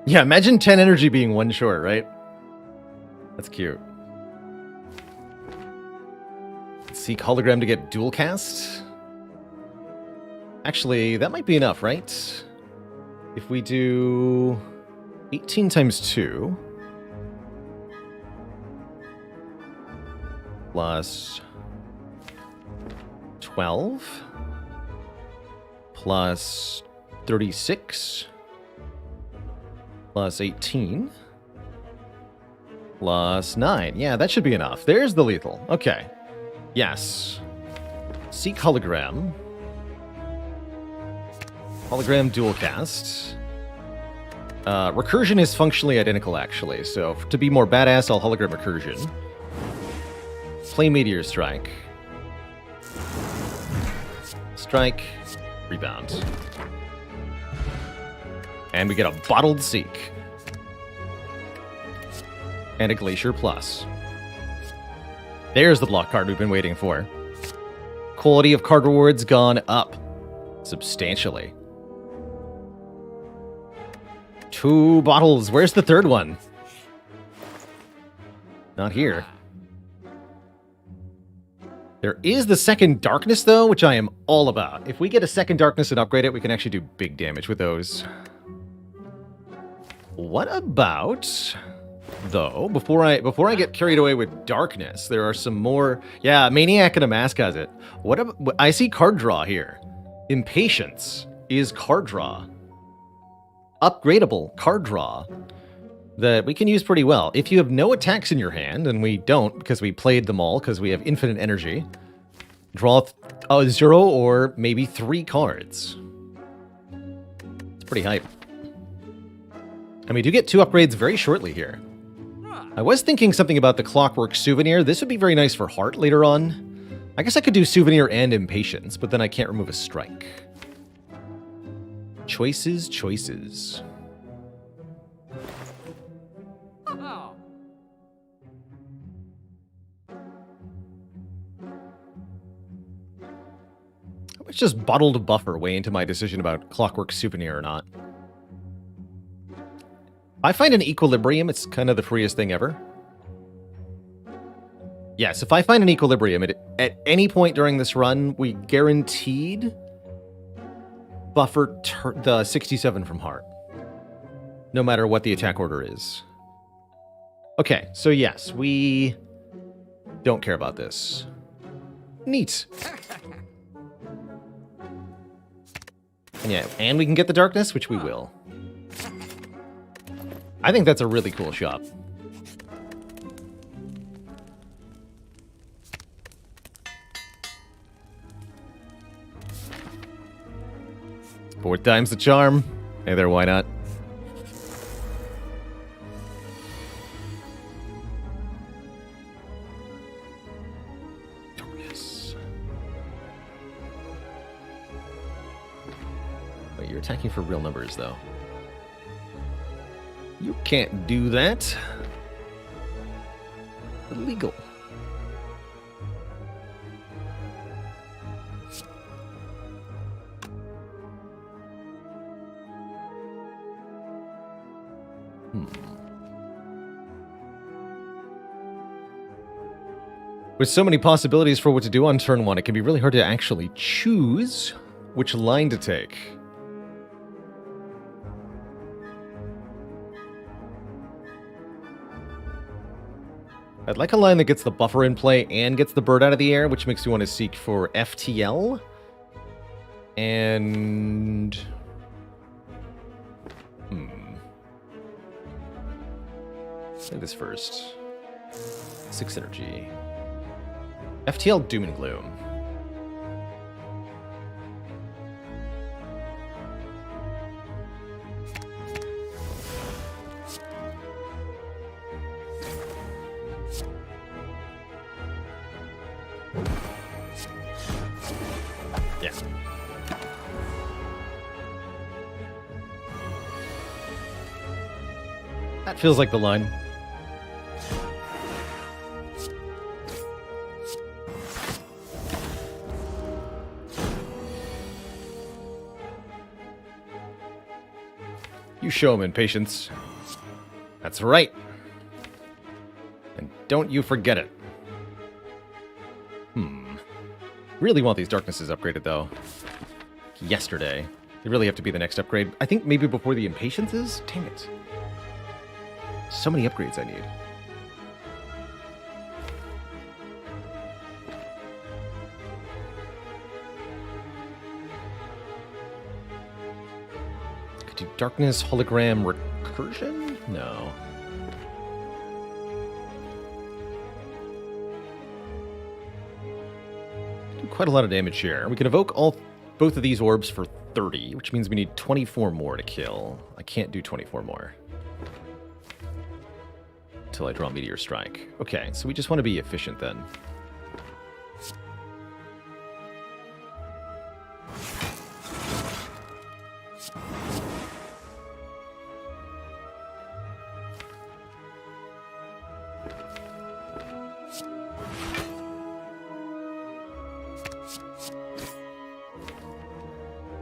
Yeah, imagine 10 energy being one short, right? That's cute. Seek Hologram to get dual cast. Actually, that might be enough, right? If we do 18 times 2 plus 12 plus 36 plus 18 plus 9. Yeah, that should be enough. There's the lethal. Okay. Yes. Seek Hologram. Hologram dual cast. Recursion is functionally identical, actually. So to be more badass, I'll Hologram Recursion. Play Meteor Strike. Strike. Rebound. And we get a Bottled Seek. And a Glacier Plus. There's the block card we've been waiting for. Quality of card rewards gone up. Substantially. 2 bottles. Where's the third one? Not here. There is the second Darkness, though, which I am all about. If we get a second Darkness and upgrade it, we can actually do big damage with those. What about, though, before I get carried away with Darkness, there are some more... Yeah, Maniac and a Mask has it. I see card draw here. Impatience is card draw. Upgradable card draw that we can use pretty well. If you have no attacks in your hand, and we don't because we played them all because we have infinite energy, draw 0 or maybe 3 cards. It's pretty hype. And we do get 2 upgrades very shortly here. I was thinking something about the Clockwork Souvenir. This would be very nice for Heart later on. I guess I could do Souvenir and Impatience, but then I can't remove a strike. Choices, choices. How much does Bottled Buffer weigh into my decision about Clockwork Souvenir or not? If I find an equilibrium, it's kind of the freest thing ever. Yes, if I find an equilibrium at any point during this run, we guaranteed buffer the 67 from Heart. No matter what the attack order is. Okay, so yes, we don't care about this. Neat. And yeah, and we can get the Darkness, which we will. I think that's a really cool shop. 4th time's the charm. Hey there, why not? Yes. Wait, you're attacking for real numbers, though. You can't do that. Illegal. With so many possibilities for what to do on turn 1, it can be really hard to actually choose which line to take. I'd like a line that gets the buffer in play and gets the bird out of the air, which makes me want to seek for FTL. And... say this first. 6 energy. FTL Doom and Gloom. Yeah. That feels like the line. You show him impatience. That's right. And don't you forget it. Really want these darknesses upgraded, though. Yesterday. They really have to be the next upgrade. I think maybe before the impatience is? Dang it. So many upgrades I need. Could do darkness, hologram, recursion? No. Do quite a lot of damage here. We can evoke both of these orbs for 30, which means we need 24 more to kill. I can't do 24 more. Until I draw Meteor Strike. Okay, so we just want to be efficient then.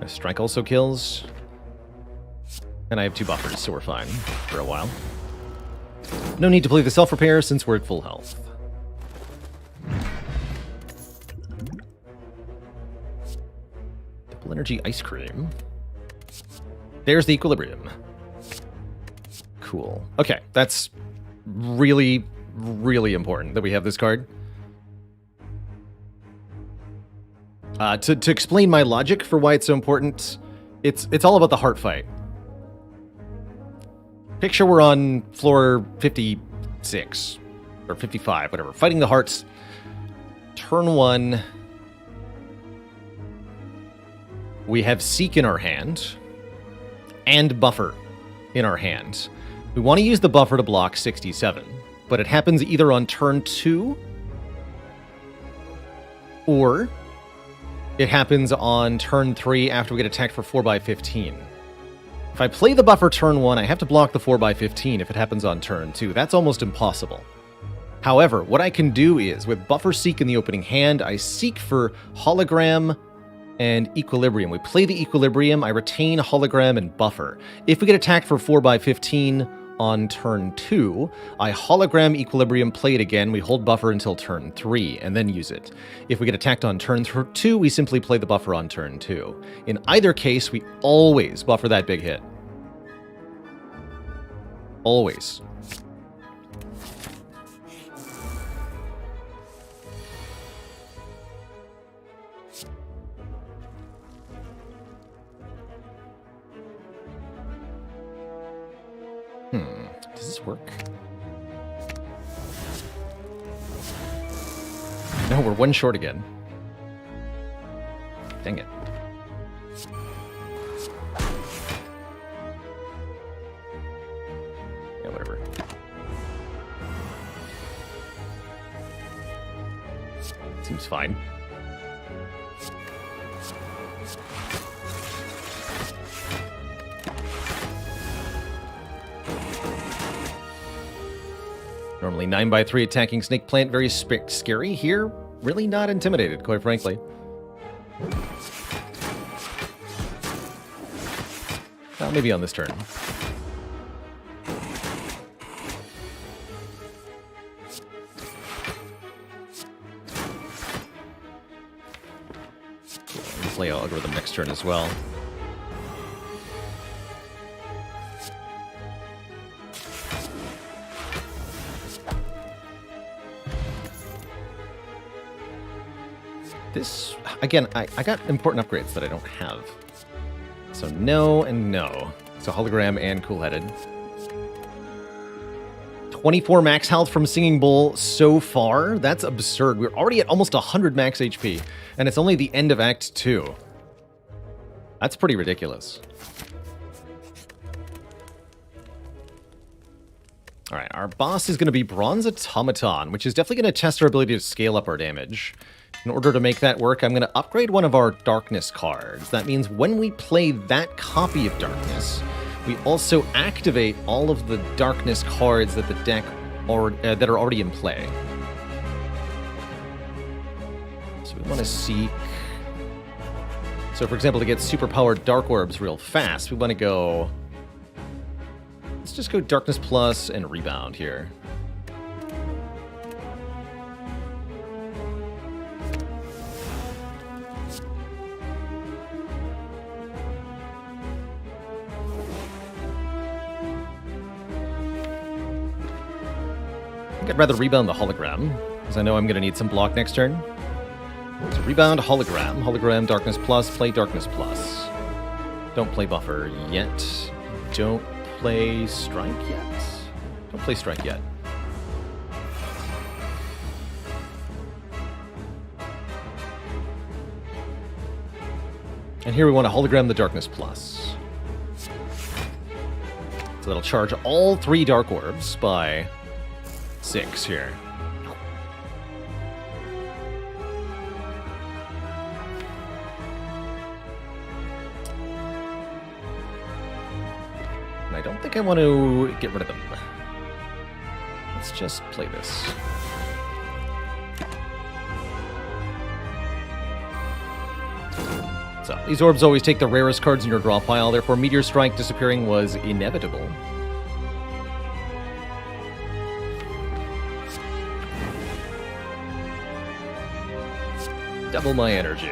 Strike also kills. And I have 2 buffers, so we're fine for a while. No need to play the self-repair since we're at full health. Double energy ice cream. There's the equilibrium. Cool. Okay, that's really, really important that we have this card. To explain my logic for why it's so important, it's all about the heart fight. Picture we're on floor 56, or 55, whatever, fighting the hearts. Turn 1, we have Seek in our hand, and Buffer in our hand. We want to use the Buffer to block 67, but it happens either on turn 2, or it happens on turn 3 after we get attacked for 4x15. If I play the buffer turn 1, I have to block the 4x15 if it happens on turn 2. That's almost impossible. However, what I can do is, with Buffer Seek in the opening hand, I seek for Hologram and Equilibrium. We play the Equilibrium, I retain Hologram and Buffer. If we get attacked for 4x15 on turn 2, I Hologram Equilibrium, play it again, we hold Buffer until turn 3, and then use it. If we get attacked on turn 2, we simply play the Buffer on turn 2. In either case, we always buffer that big hit. Always. Does this work? No, we're 1 short again. Dang it. He's fine. Normally 9x3 attacking Snake Plant, very scary. Here, really not intimidated, quite frankly. Well, maybe on this turn. Play Algorithm next turn as well. This, again, I got important upgrades that I don't have. So no and no. So Hologram and Cool-Headed. 24 max health from Singing Bull so far. That's absurd. We're already at almost 100 max HP. And it's only the end of Act 2. That's pretty ridiculous. Alright, our boss is going to be Bronze Automaton, which is definitely going to test our ability to scale up our damage. In order to make that work, I'm going to upgrade one of our Darkness cards. That means when we play that copy of Darkness, we also activate all of the Darkness cards that the deck that are already in play. So we want to seek... So for example, to get superpowered Dark Orbs real fast, we want to go... Let's just go Darkness Plus and Rebound here. I think I'd rather Rebound the Hologram, because I know I'm going to need some block next turn. So Rebound Hologram. Hologram Darkness Plus, play Darkness Plus. Don't play Buffer yet. Don't play Strike yet. Don't play Strike yet. And here we want to Hologram the Darkness Plus. So that'll charge all 3 Dark Orbs by 6 here. And I don't think I want to get rid of them. Let's just play this. So, these orbs always take the rarest cards in your draw pile, therefore Meteor Strike disappearing was inevitable. Double my energy.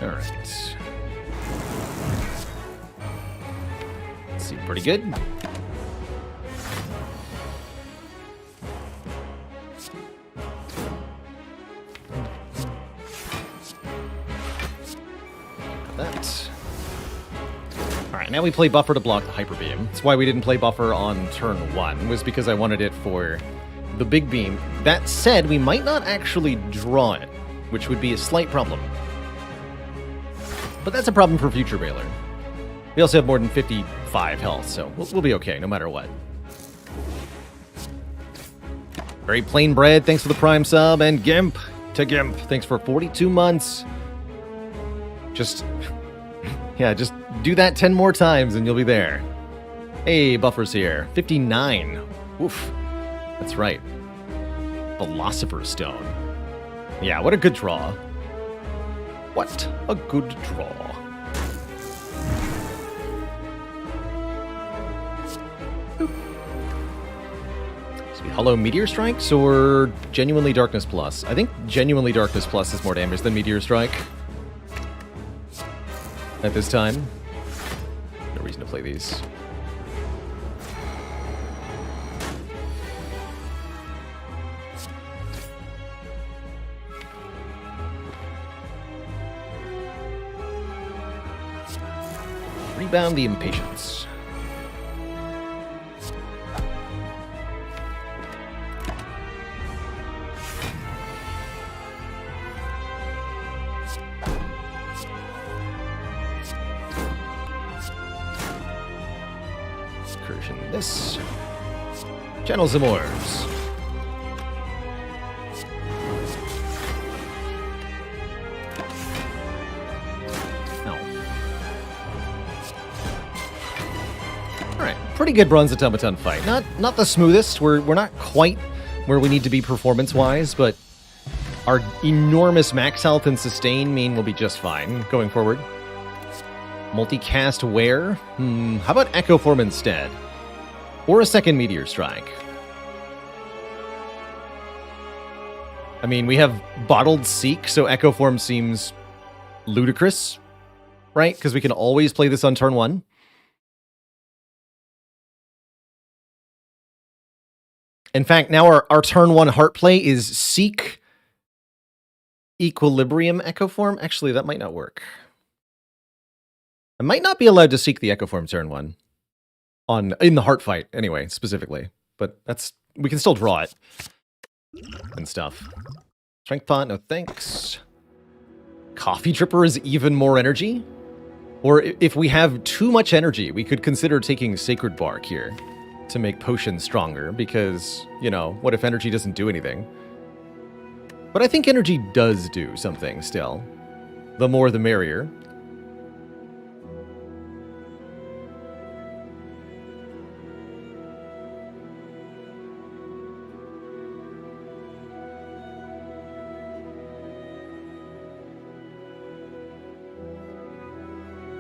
Alright. Seemed pretty good. That. Alright, now we play Buffer to block the Hyper Beam. That's why we didn't play Buffer on turn 1, was because I wanted it for the Big Beam. That said, we might not actually draw it, which would be a slight problem. But that's a problem for future Baylor. We also have more than 55 health, so we'll be okay, no matter what. Very plain bread, thanks for the Prime sub, and Gimp to Gimp, thanks for 42 months. Just do that 10 more times and you'll be there. Hey, Buffer's here. 59. Oof. That's right. Philosopher's Stone. Yeah, what a good draw. What a good draw. So we Hollow Meteor Strikes or Genuinely Darkness Plus? I think Genuinely Darkness Plus is more damage than Meteor Strike. At this time. No reason to play these. Rebound the Impatience. Recursion this. Channel some orbs. Alright, pretty good bronze automaton fight. Not the smoothest. We're not quite where we need to be performance-wise, but our enormous max health and sustain mean we'll be just fine going forward. Multicast where? How about Echo Form instead? Or a second Meteor Strike? I mean, we have Bottled Seek, so Echo Form seems ludicrous, right? Because we can always play this on turn 1. In fact, now our turn 1 heart play is Seek Equilibrium Echo Form. Actually, that might not work. I might not be allowed to seek the Echo Form turn 1 in the heart fight anyway, specifically. But we can still draw it and stuff. Strength pot, no thanks. Coffee Dripper is even more energy. Or if we have too much energy, we could consider taking Sacred Bark here to make potions stronger, because, you know, what if energy doesn't do anything? But I think energy does do something still. The more the merrier.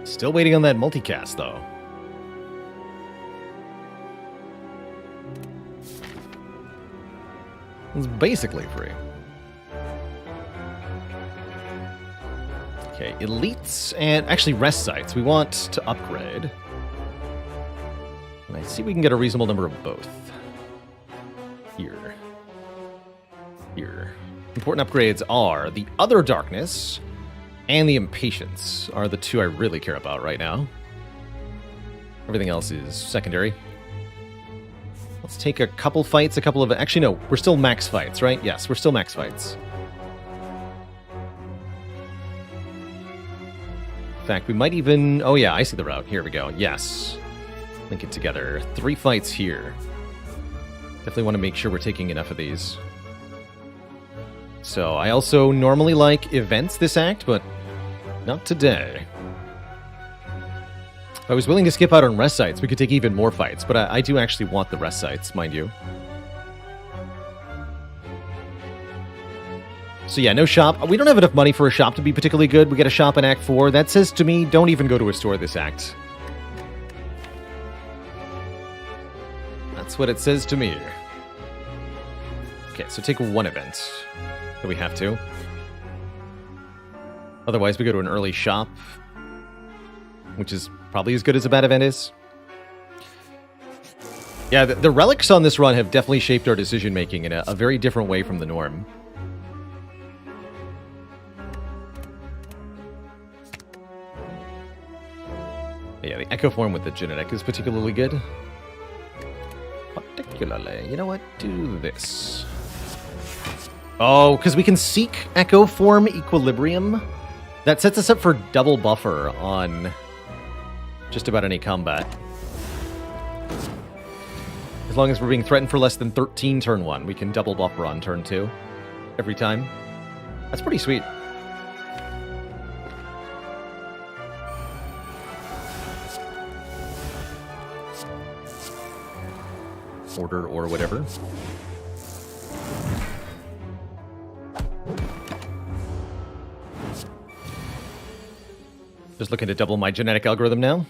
Still waiting on that multicast, though. It's basically free. Okay, elites and actually rest sites. We want to upgrade. And I see we can get a reasonable number of both. Here. Here. Important upgrades are the Other Darkness and the Impatience are the two I really care about right now. Everything else is secondary. Let's take a couple fights, actually, no, we're still max fights, right? Yes, we're still max fights. In fact, we might even... Oh yeah, I see the route. Here we go. Yes. Link it together. 3 fights here. Definitely want to make sure we're taking enough of these. So, I also normally like events this act, but not today. If I was willing to skip out on rest sites, we could take even more fights, but I do actually want the rest sites, mind you. So yeah, no shop. We don't have enough money for a shop to be particularly good. We get a shop in Act 4. That says to me, don't even go to a store this act. That's what it says to me. Okay, so take 1 event. Do we have to? Otherwise, we go to an early shop, which is probably as good as a bad event is. Yeah, the relics on this run have definitely shaped our decision-making in a very different way from the norm. Yeah, the Echo Form with the genetic is particularly good. Particularly. You know what? Do this. Oh, because we can seek Echo Form Equilibrium. That sets us up for double buffer on just about any combat. As long as we're being threatened for less than 13 turn 1, we can double buffer on turn 2 every time. That's pretty sweet. Order or whatever. Just looking to double my genetic algorithm now.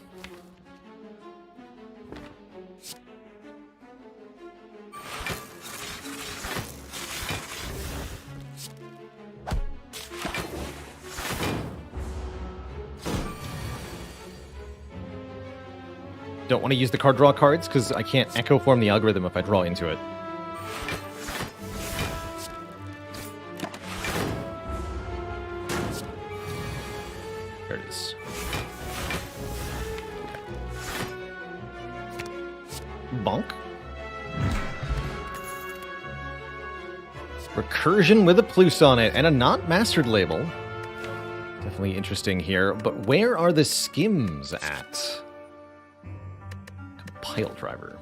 Don't want to use the card draw cards because I can't Echo Form the algorithm if I draw into it. There it is. Bonk. Recursion with a plus on it and a not mastered label. Definitely interesting here, but where are the skims at? Pile Driver.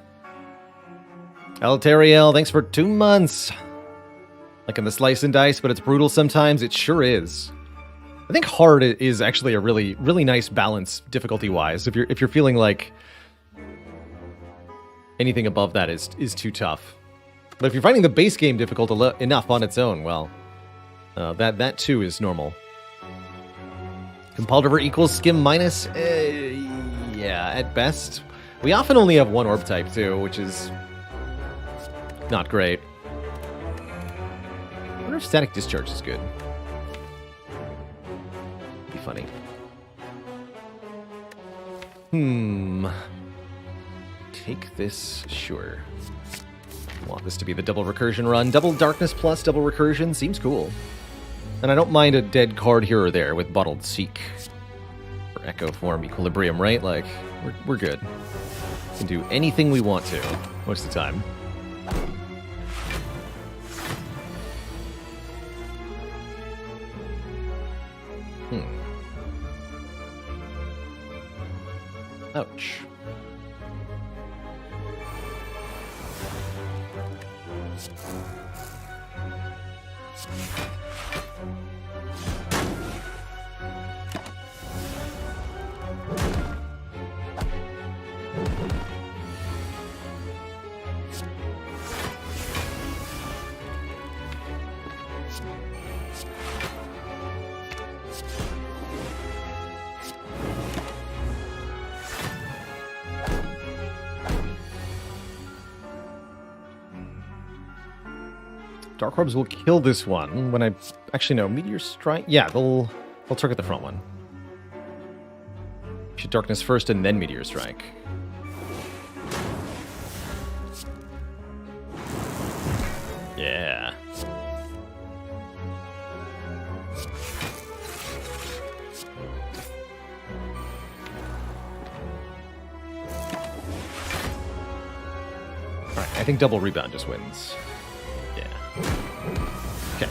Altariel, thanks for 2 months. Like in the slice and dice, but it's brutal sometimes. It sure is. I think hard is actually a really, really nice balance difficulty-wise. If you're feeling like anything above that is too tough. But if you're finding the base game difficult enough on its own, well, that too is normal. Compuldiver equals Skim minus? Yeah, at best. We often only have 1 orb type too, which is not great. I wonder if Static Discharge is good. Be funny. Take this, sure. Want this to be the double recursion run. Double darkness plus double recursion seems cool. And I don't mind a dead card here or there with Bottled Seek. Or Echo Form Equilibrium, right? Like, we're good. We can do anything we want to, most of the time. Ouch. Dark Orbs will kill this one when I... Actually, no. Meteor Strike... Yeah, they'll target the front one. Should Darkness first and then Meteor Strike. Yeah. Alright, I think double rebound just wins. Okay.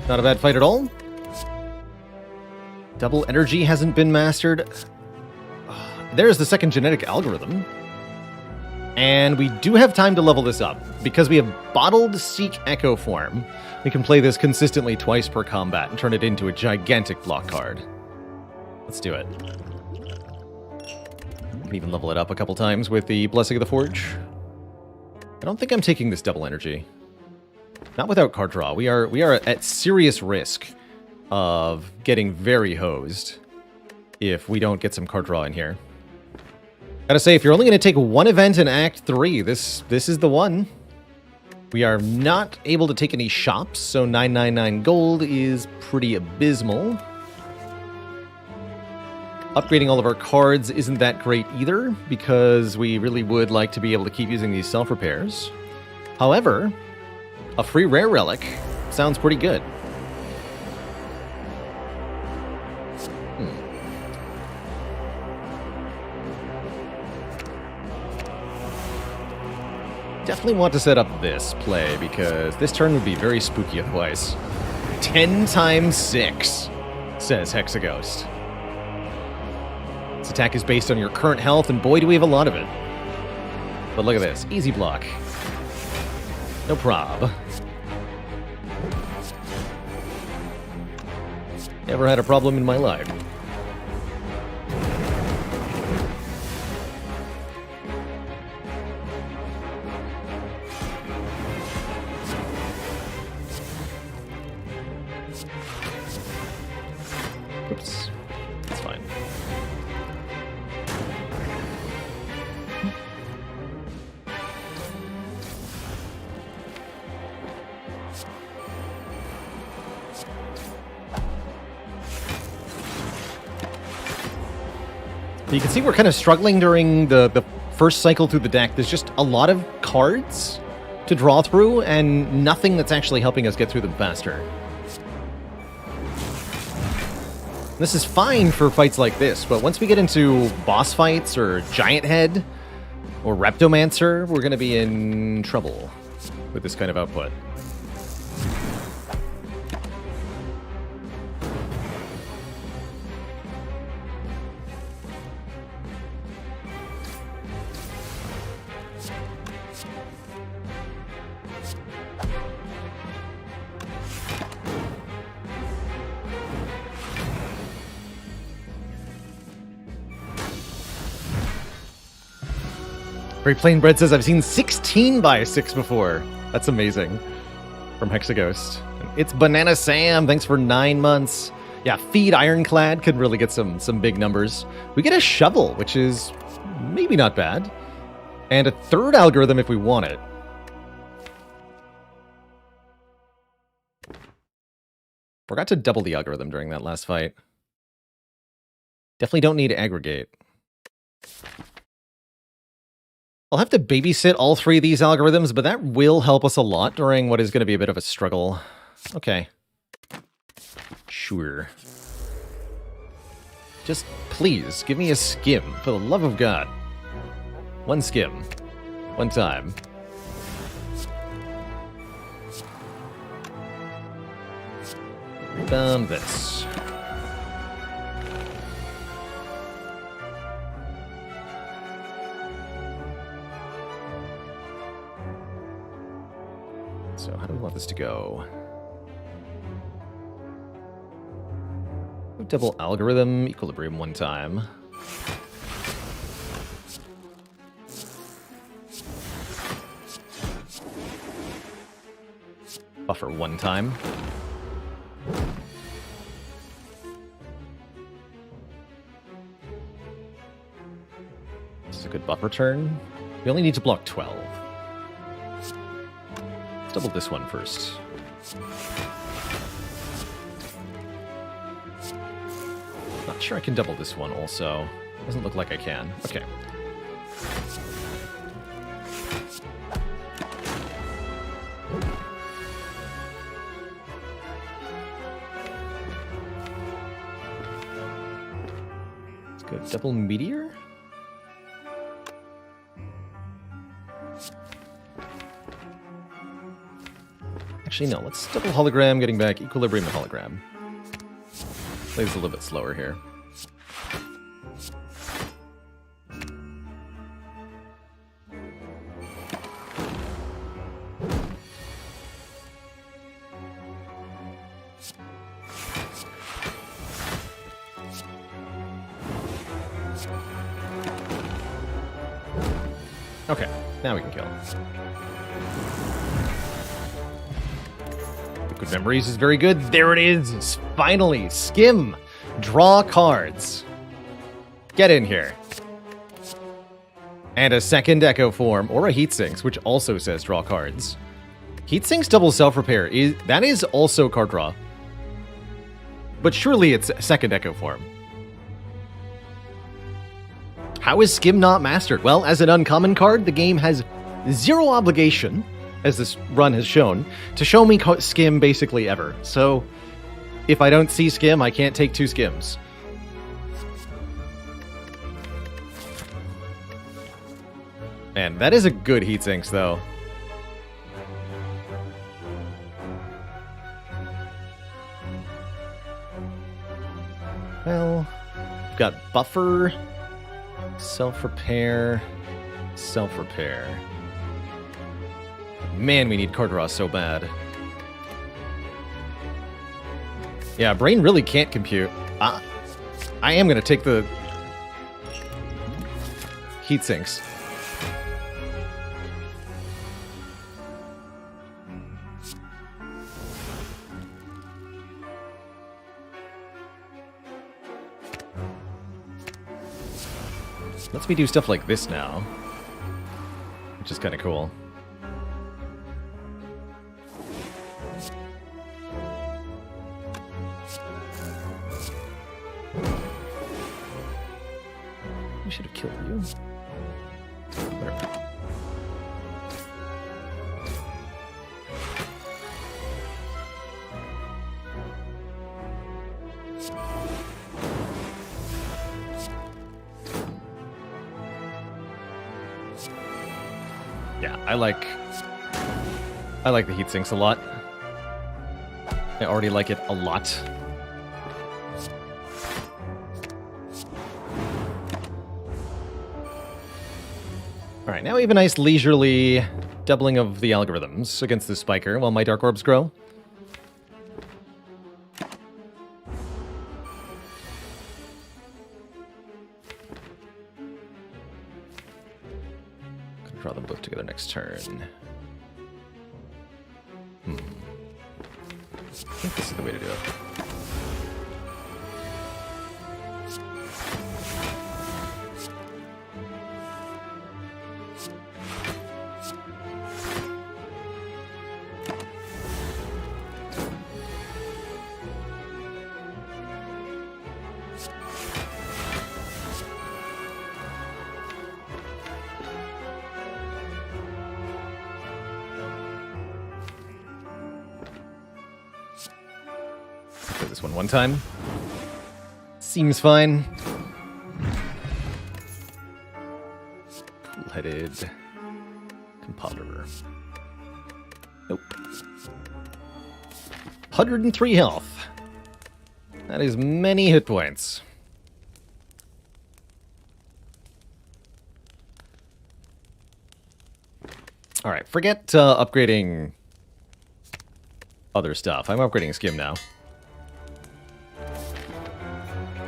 Not a bad fight at all. Double energy hasn't been mastered. There's the second genetic algorithm. And we do have time to level this up. Because we have Bottled Seek Echo Form, we can play this consistently twice per combat and turn it into a gigantic block card. Let's do it. We can even level it up a couple times with the Blessing of the Forge. I don't think I'm taking this double energy. Not without card draw. We are at serious risk of getting very hosed if we don't get some card draw in here. Gotta say, if you're only going to take 1 event in Act 3, this is the one. We are not able to take any shops, so 999 gold is pretty abysmal. Upgrading all of our cards isn't that great either, because we really would like to be able to keep using these self-repairs. However, a free rare relic sounds pretty good. Definitely want to set up this play, because this turn would be very spooky otherwise. 10 times 6, says Hexaghost. This attack is based on your current health, and boy do we have a lot of it. But look at this. Easy block. No prob. Never had a problem in my life. Oops. That's fine. You can see we're kind of struggling during the first cycle through the deck. There's just a lot of cards to draw through, and nothing that's actually helping us get through them faster. This is fine for fights like this, but once we get into boss fights or Giant Head or Reptomancer, we're going to be in trouble with this kind of output. Great Plain Bread says, I've seen 16 by 6 before. That's amazing. From Hexaghost. It's Banana Sam. Thanks for 9 months. Yeah, Feed Ironclad could really get some big numbers. We get a shovel, which is maybe not bad. And a third algorithm if we want it. Forgot to double the algorithm during that last fight. Definitely don't need to aggregate. I'll have to babysit all 3 of these algorithms, but that will help us a lot during what is going to be a bit of a struggle. Okay. Sure. Just please, give me a skim, for the love of God. 1 skim. 1 time. Rebound this. So how do we want this to go? Double algorithm, equilibrium 1 time. Buffer 1 time. This is a good buffer turn. We only need to block 12. Let's double this one first. Not sure I can double this one also. Doesn't look like I can. Okay. Let's go double meteor. Actually, no. Let's double hologram, getting back equilibrium and hologram. Plays a little bit slower here. Okay, now we can kill. Liquid Memories is very good. There it is. Finally, Skim. Draw cards. Get in here. And a second Echo Form, or a Heatsinks, which also says draw cards. Heatsinks double self-repair, that is also card draw. But surely it's second Echo Form. How is Skim not mastered? Well, as an uncommon card, the game has zero obligation, as this run has shown, to show me Skim basically ever. So, if I don't see Skim, I can't take 2 Skims. Man, that is a good Heatsinks, though. Well, we've got Buffer, Self-Repair, Self-Repair. Man, we need card draw so bad. Yeah, Brain really can't compute. I am going to take the Heatsinks. Lets me do stuff like this now, which is kind of cool. We should have killed you. Whatever. Yeah, I like the Heatsinks a lot. I already like it a lot. Alright, now we have a nice leisurely doubling of the algorithms against the Spiker while my Dark Orbs grow. Draw them both together next turn. I think this is the way to do it. Play this one time. Seems fine. Cool-headed compositor. Nope. 103 health. That is many hit points. Alright, forget upgrading other stuff. I'm upgrading Skim now.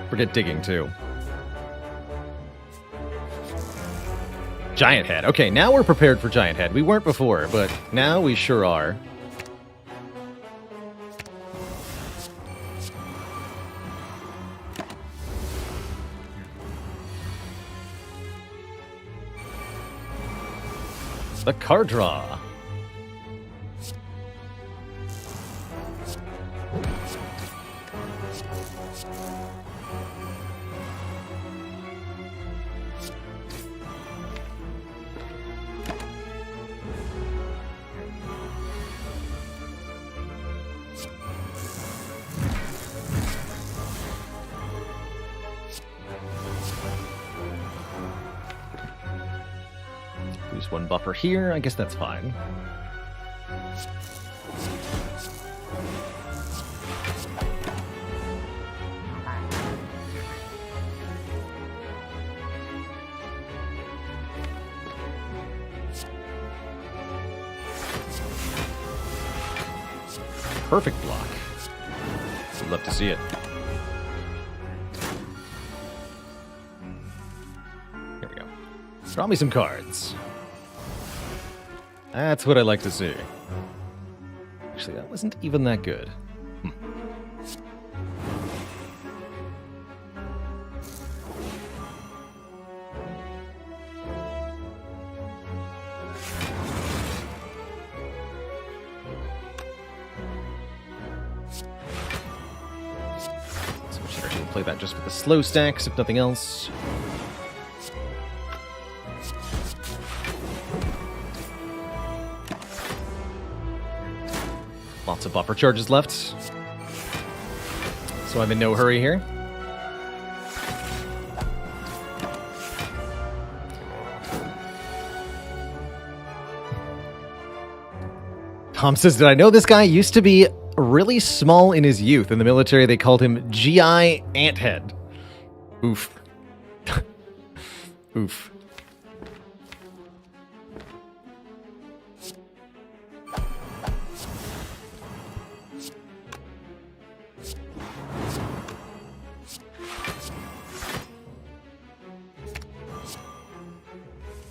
Forget digging, too. Giant Head. Okay, now we're prepared for Giant Head. We weren't before, but now we sure are. The card draw. Lose one buffer here. I guess that's fine. Perfect block. I'd love to see it. Here we go. Draw me some cards. That's what I like to see. Actually, that wasn't even that good. So much energy. We'll play that just with the slow stacks, if nothing else. Lots of buffer charges left, so I'm in no hurry here. Tom says, did I know this guy used to be really small in his youth? In the military, they called him GI Anthead. Oof. Oof.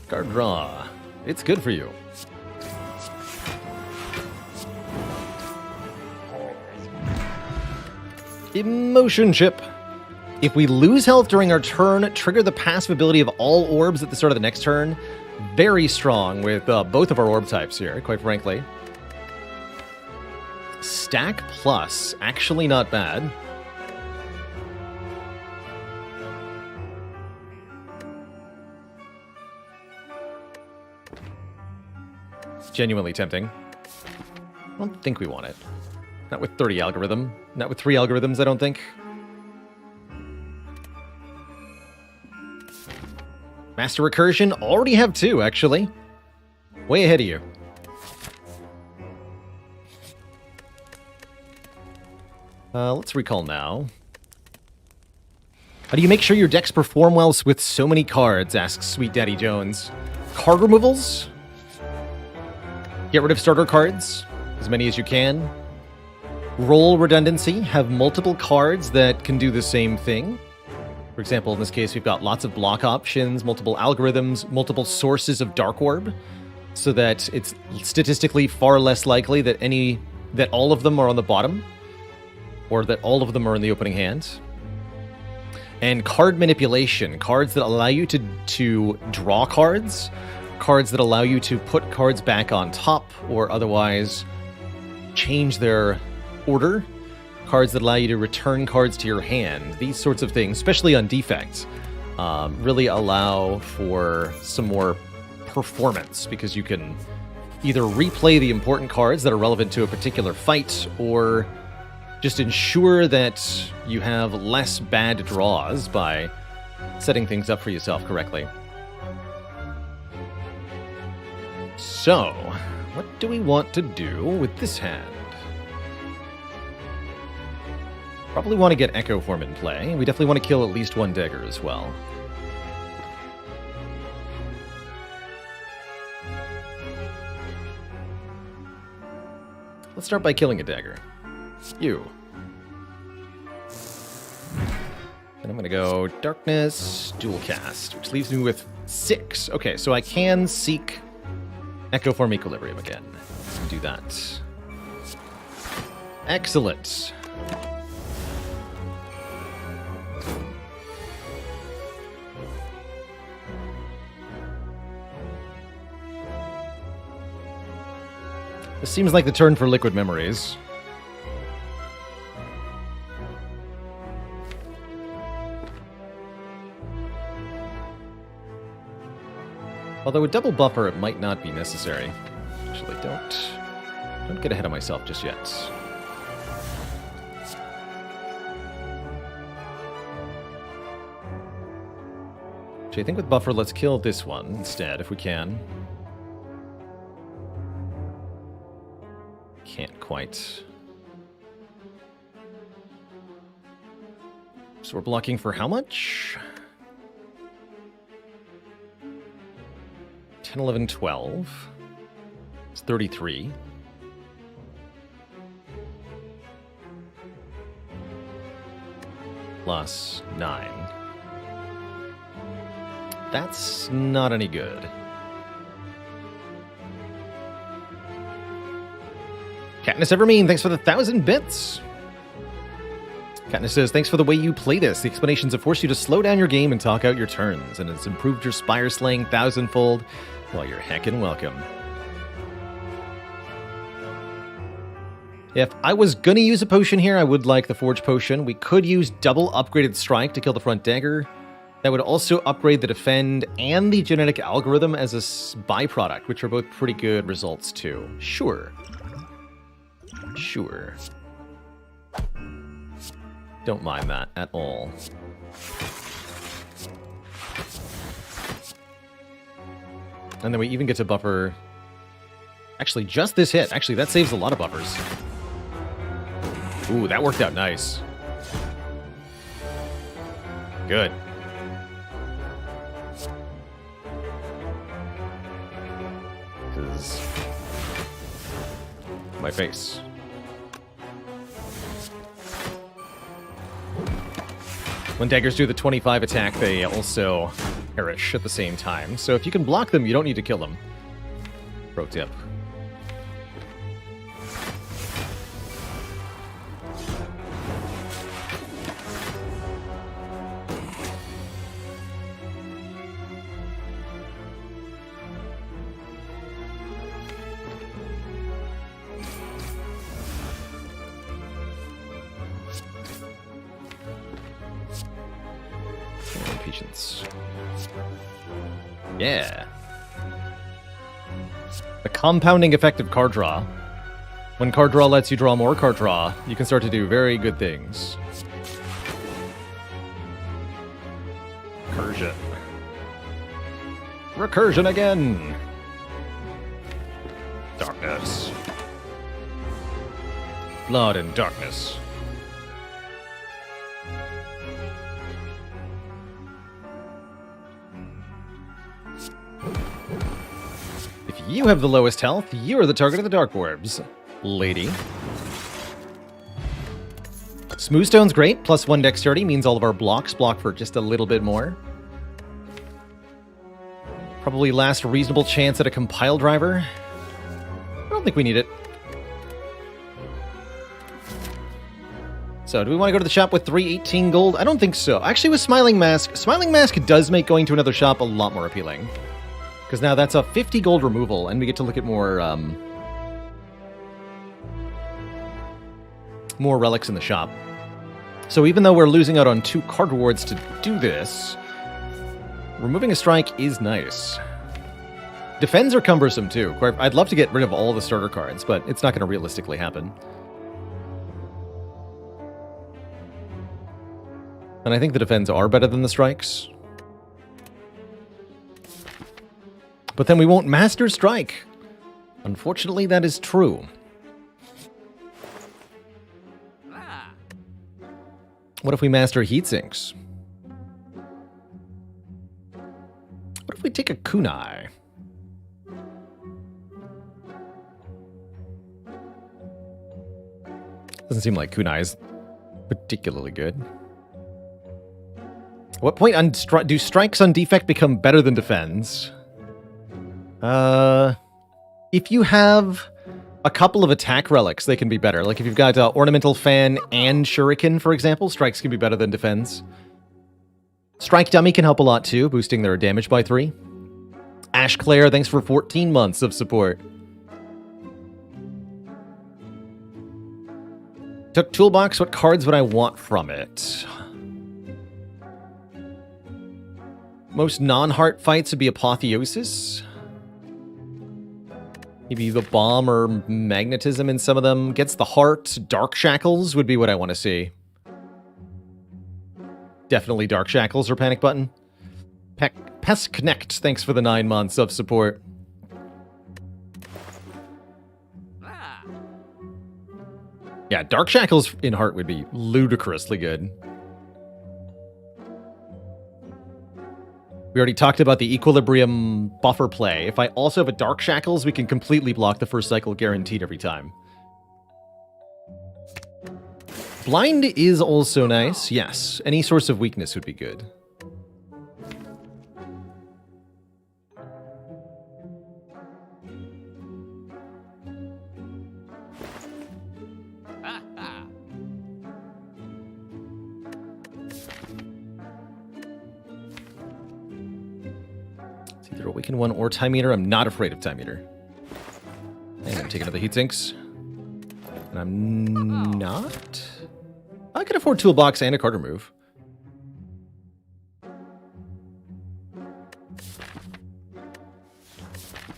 Card draw. It's good for you. Emotion Chip. If we lose health during our turn, trigger the passive ability of all orbs at the start of the next turn. Very strong with both of our orb types here, quite frankly. Stack plus. Actually not bad. Genuinely tempting. I don't think we want it. Not with 30 algorithm. Not with 3 algorithms, I don't think. Master Recursion. Already have 2, actually. Way ahead of you. Let's recall now. How do you make sure your decks perform well with so many cards? Asks Sweet Daddy Jones. Card removals? Get rid of starter cards, as many as you can. Roll redundancy, have multiple cards that can do the same thing. For example, in this case, we've got lots of block options, multiple algorithms, multiple sources of Dark Orb, so that it's statistically far less likely that all of them are on the bottom, or that all of them are in the opening hand. And card manipulation, cards that allow you to draw cards, cards that allow you to put cards back on top, or otherwise change their order, cards that allow you to return cards to your hand. These sorts of things, especially on defects, really allow for some more performance, because you can either replay the important cards that are relevant to a particular fight, or just ensure that you have less bad draws by setting things up for yourself correctly. So, what do we want to do with this hand? Probably want to get Echo Form in play. We definitely want to kill at least one dagger as well. Let's start by killing a dagger. You. And I'm going to go Darkness, Dual Cast, which leaves me with 6. Okay, so I can seek Echo Form Equilibrium again. Let's do that. Excellent. This seems like the turn for Liquid Memories. Although a double buffer, it might not be necessary. Actually, don't get ahead of myself just yet. Actually, I think with buffer, let's kill this one instead, if we can. Can't quite. So we're blocking for how much? 10, 11, 12. It's 33. Plus 9. That's not any good. Katniss Evermean, thanks for the 1,000 bits. Katniss says, thanks for the way you play this. The explanations have forced you to slow down your game and talk out your turns, and it's improved your spire slaying 1,000-fold. Well, you're heckin' welcome. If I was gonna use a potion here, I would like the Forge Potion. We could use double upgraded strike to kill the front dagger. That would also upgrade the defend and the genetic algorithm as a byproduct, which are both pretty good results too. Sure. Sure. Don't mind that at all. And then we even get to buffer... Actually, just this hit. Actually, that saves a lot of buffers. Ooh, that worked out nice. Good. Because... my face. When daggers do the 25 attack, they also perish at the same time. So if you can block them, you don't need to kill them. Pro tip. Patience. Yeah. The compounding effect of card draw. When card draw lets you draw more card draw, you can start to do very good things. Recursion. Recursion again! Darkness. Blood and darkness. You have the lowest health. You are the target of the dark orbs, lady. Smooth Stone's great. +1 dexterity means all of our blocks block for just a little bit more. Probably last reasonable chance at a compile driver. I don't think we need it. So, do we want to go to the shop with 318 gold? I don't think so. Actually, with Smiling Mask does make going to another shop a lot more appealing. Because now that's a 50 gold removal, and we get to look at more, more relics in the shop. So even though we're losing out on 2 card rewards to do this, removing a strike is nice. Defends are cumbersome, too. I'd love to get rid of all the starter cards, but it's not going to realistically happen. And I think the defends are better than the strikes. But then we won't master strike. Unfortunately, that is true. What if we master heat sinks? What if we take a kunai? Doesn't seem like kunai is particularly good. At what point do strikes on defect become better than defends? If you have a couple of attack relics, they can be better. Like if you've got Ornamental Fan and Shuriken, for example, strikes can be better than defends. Strike Dummy can help a lot too, boosting their damage by 3. Ash Claire, thanks for 14 months of support. Took Toolbox, what cards would I want from it? Most non-heart fights would be Apotheosis. Maybe the Bomb or Magnetism in some of them. Gets the heart. Dark Shackles would be what I want to see. Definitely Dark Shackles or Panic Button. Pest Connect, thanks for the 9 months of support. Yeah, Dark Shackles in heart would be ludicrously good. We already talked about the Equilibrium buffer play. If I also have a Dark Shackles, we can completely block the first cycle guaranteed every time. Blind is also nice, yes. Any source of weakness would be good. Either Awaken 1 or Time Eater. I'm not afraid of Time Eater. And I'm going to take another Heat Sinks. And I'm not... I can afford Toolbox and a card remove.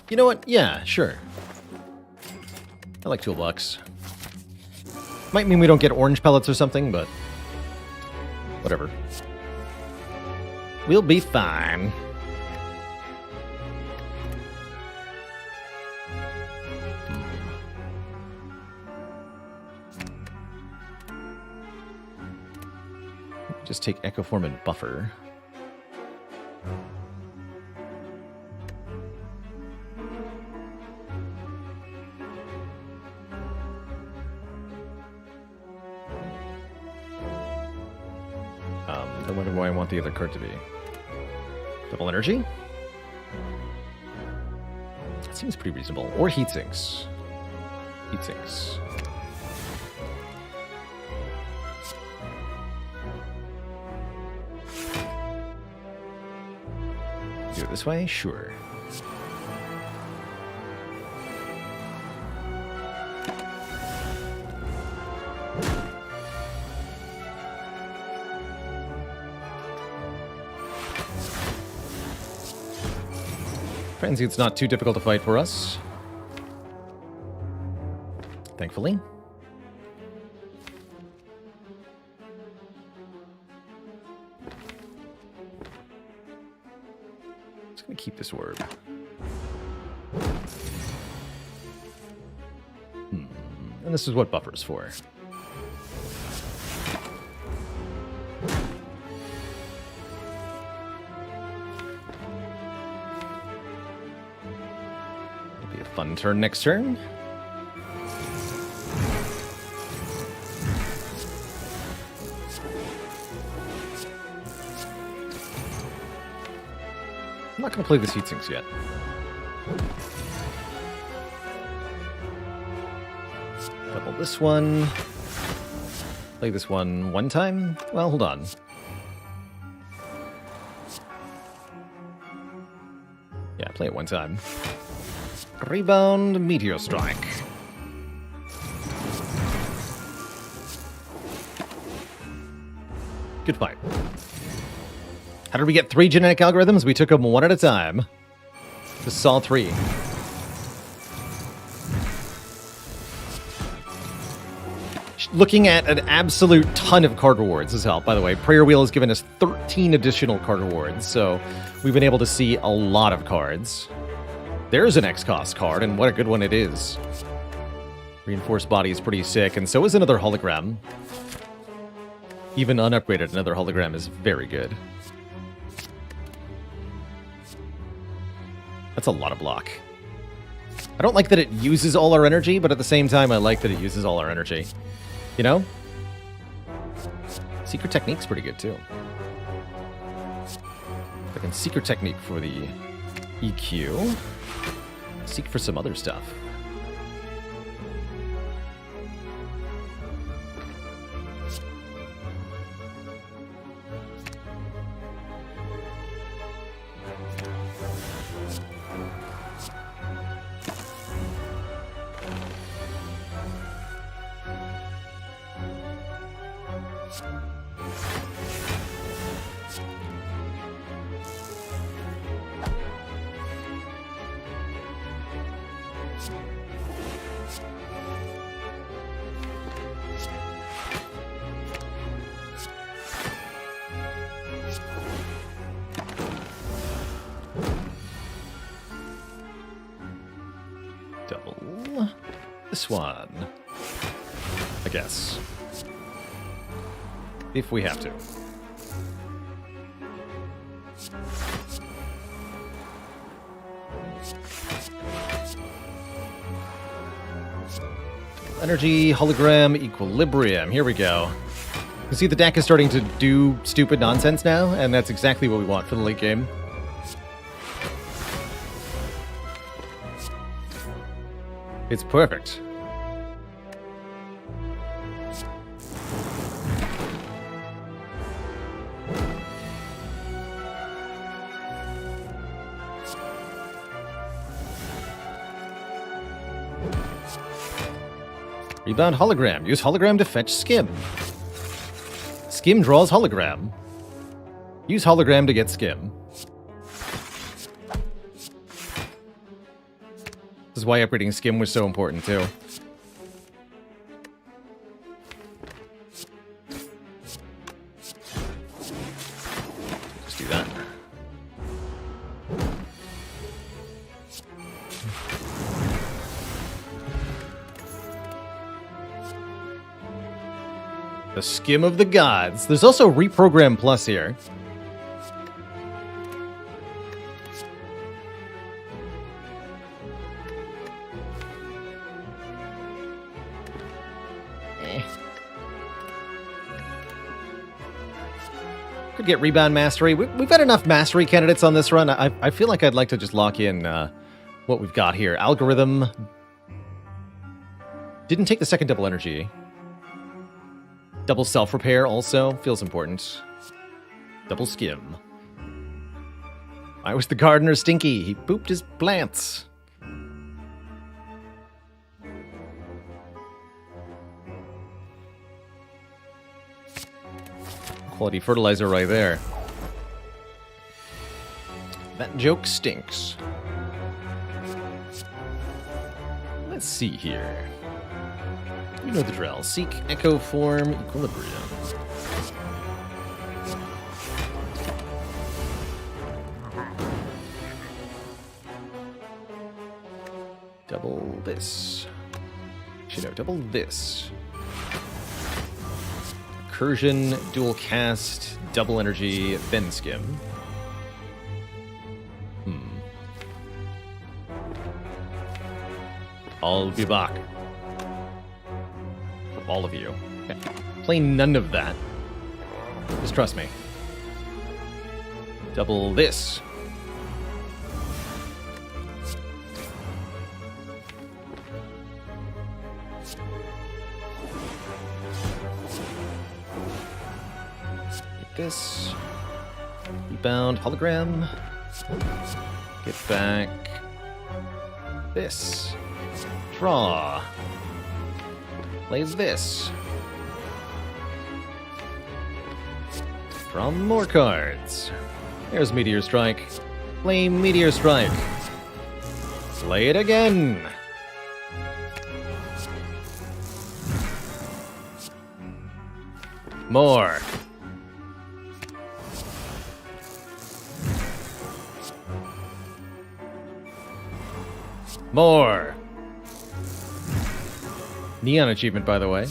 You know what? Yeah, sure. I like Toolbox. Might mean we don't get orange pellets or something, but... whatever. We'll be fine. Just take Echo Form and Buffer. I wonder what I want the other card to be. Double Energy? That seems pretty reasonable. Or Heat Sinks. Heat Sinks. Do it this way? Sure. Fancy it's not too difficult to fight for us. Thankfully. Just gonna keep this orb. And this is what buffer's for. Fun turn next turn. not going to play the heat sinks yet. Double this one. Play this one time? Well, hold on. Yeah, play it one time. Rebound, Meteor Strike. Good fight. How did we get 3 genetic algorithms? We took them one at a time. Just saw 3. Looking at an absolute ton of card rewards has helped, by the way. Prayer Wheel has given us 13 additional card rewards, so we've been able to see a lot of cards. There's an X-Cost card, and what a good one it is. Reinforced Body is pretty sick, and so is another hologram. Even unupgraded, another hologram is very good. That's a lot of block. I don't like that it uses all our energy, but at the same time, I like that it uses all our energy. You know? Secret Technique's pretty good, too. I can Secret Technique for the EQ. Seek for some other stuff. Double this one, I guess. If we have to. Energy, hologram, equilibrium. Here we go. You see the deck is starting to do stupid nonsense now, and that's exactly what we want for the late game. It's perfect. Rebound hologram. Use hologram to fetch Skim. Skim draws hologram. Use hologram to get Skim. This is why upgrading Skim was so important, too. Just do that. The Skim of the Gods. There's also Reprogram Plus here. Could get Rebound Mastery. We've got enough Mastery candidates on this run. I feel like I'd like to just lock in what we've got here. Algorithm. Didn't take the second double energy. Double self-repair also feels important. Double Skim. Why was the gardener stinky? He pooped his plants. Quality fertilizer right there. That joke stinks. Let's see here. You know the drill. Seek, echo, form, equilibrium. Double this. Actually, no, double this. Recursion, dual cast, double energy, then Skim. I'll be back. For all of you. Okay. Play none of that. Just trust me. Double this. this. Rebound, hologram. Get back. This. Draw. Play this. Draw more cards. There's Meteor Strike. Play Meteor Strike. Play it again. More. More. Neon achievement, by the way.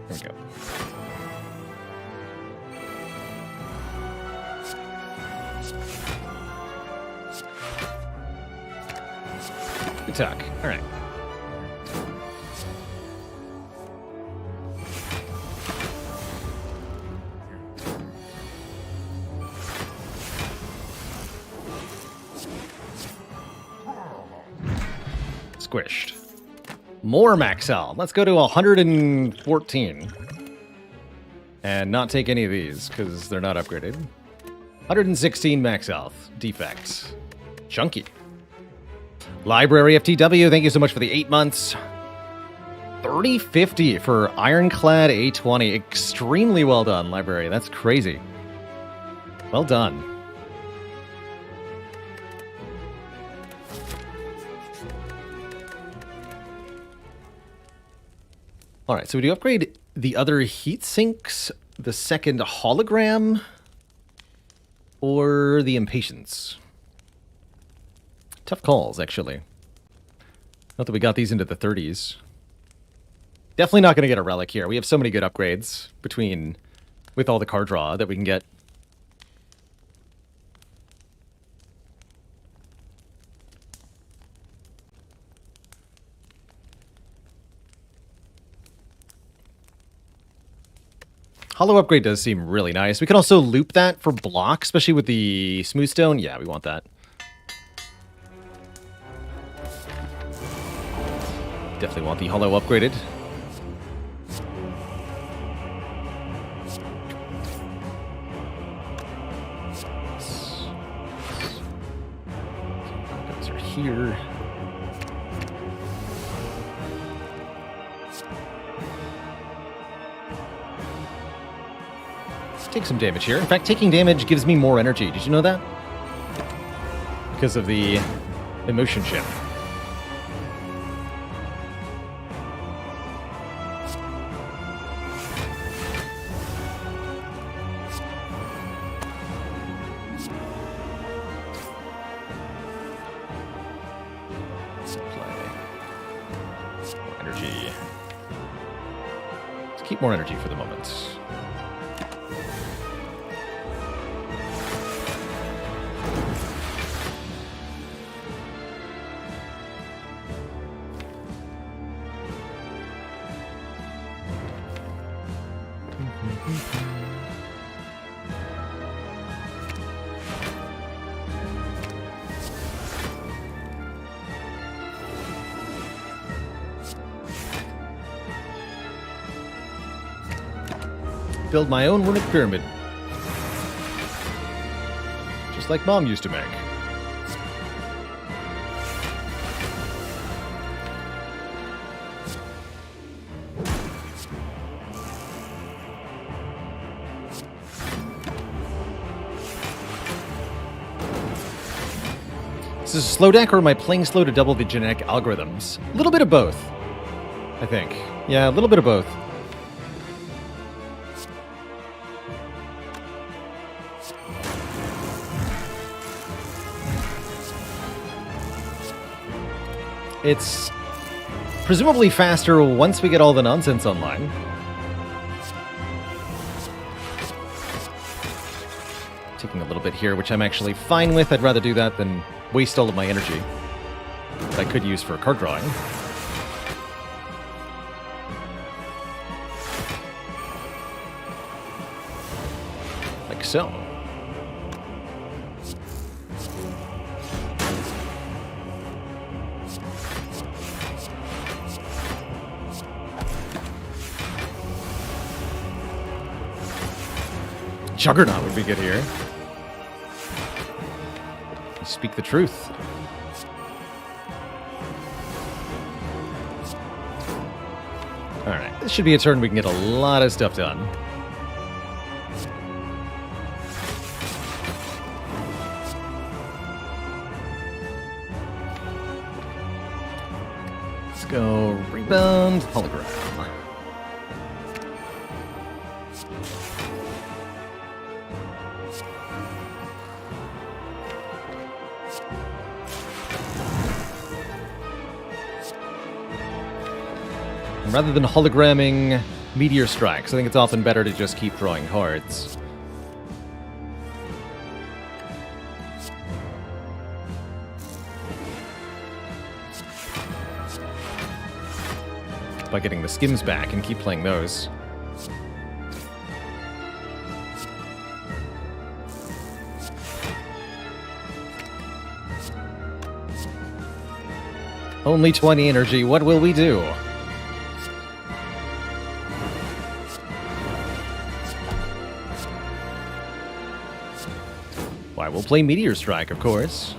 There we go. Good talk. All right. Squished. More max out. Let's go to 114. And not take any of these, because they're not upgraded. 116 max health. Defects. Chunky. Library FTW, thank you so much for the 8 months. 3050 for Ironclad A20. Extremely well done, Library. That's crazy. Well done. Alright, so do you upgrade the other heat sinks, the second hologram, or the impatience? Tough calls, actually. Not that we got these into the 30s. Definitely not going to get a relic here. We have so many good upgrades with all the card draw that we can get. Hollow upgrade does seem really nice. We can also loop that for block, especially with the smooth stone. Yeah, we want that. Definitely want the hollow upgraded. Those are here. Let's take some damage here. In fact, taking damage gives me more energy. Did you know that? Because of the emotion chip. Keep more energy for the moment. Build my own runic pyramid. Just like Mom used to make. Is this a slow deck, or am I playing slow to double the genetic algorithms? A little bit of both, I think. Yeah, a little bit of both. It's presumably faster once we get all the nonsense online. Taking a little bit here, which I'm actually fine with. I'd rather do that than waste all of my energy. that I could use for card drawing. Like so. Juggernaut would be good here. Speak the truth. Alright, this should be a turn we can get a lot of stuff done. Let's go rebound, hologram. Rather than hologramming Meteor Strikes, I think it's often better to just keep drawing cards. By getting the Skims back and keep playing those. Only 20 energy, what will we do? Why, we'll play Meteor Strike, of course.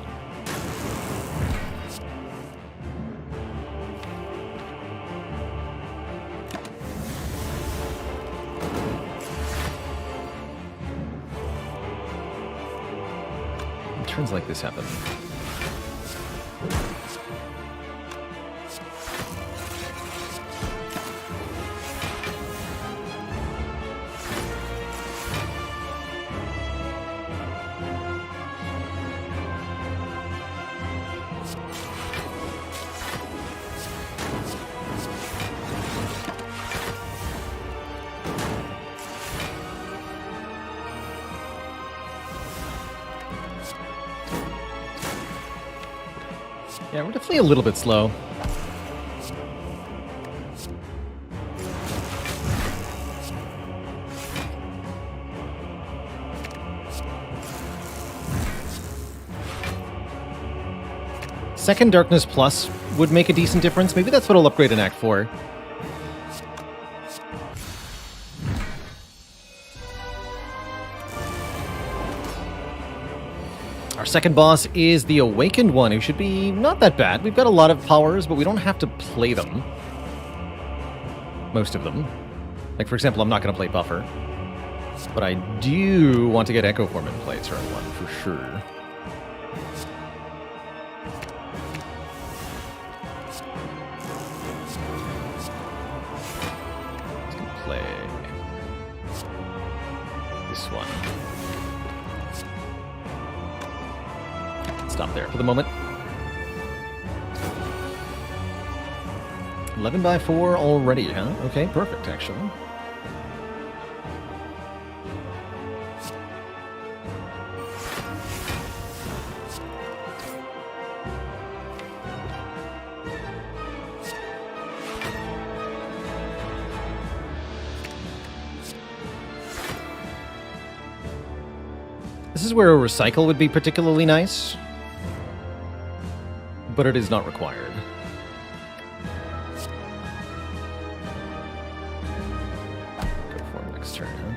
Turns like this happen. Yeah, we're definitely a little bit slow. Second Darkness Plus would make a decent difference. Maybe that's what I'll upgrade in Act 4. Our second boss is the Awakened one, who should be not that bad. We've got a lot of powers, but we don't have to play them. Most of them. Like, for example, I'm not going to play Buffer. But I do want to get Echo Form in play turn 1, for sure. Let's go play this one. Stop there for the moment. 11 by 4 already, huh? Okay, perfect, actually. This is where a recycle would be particularly nice, but it is not required. Go for it next turn, huh?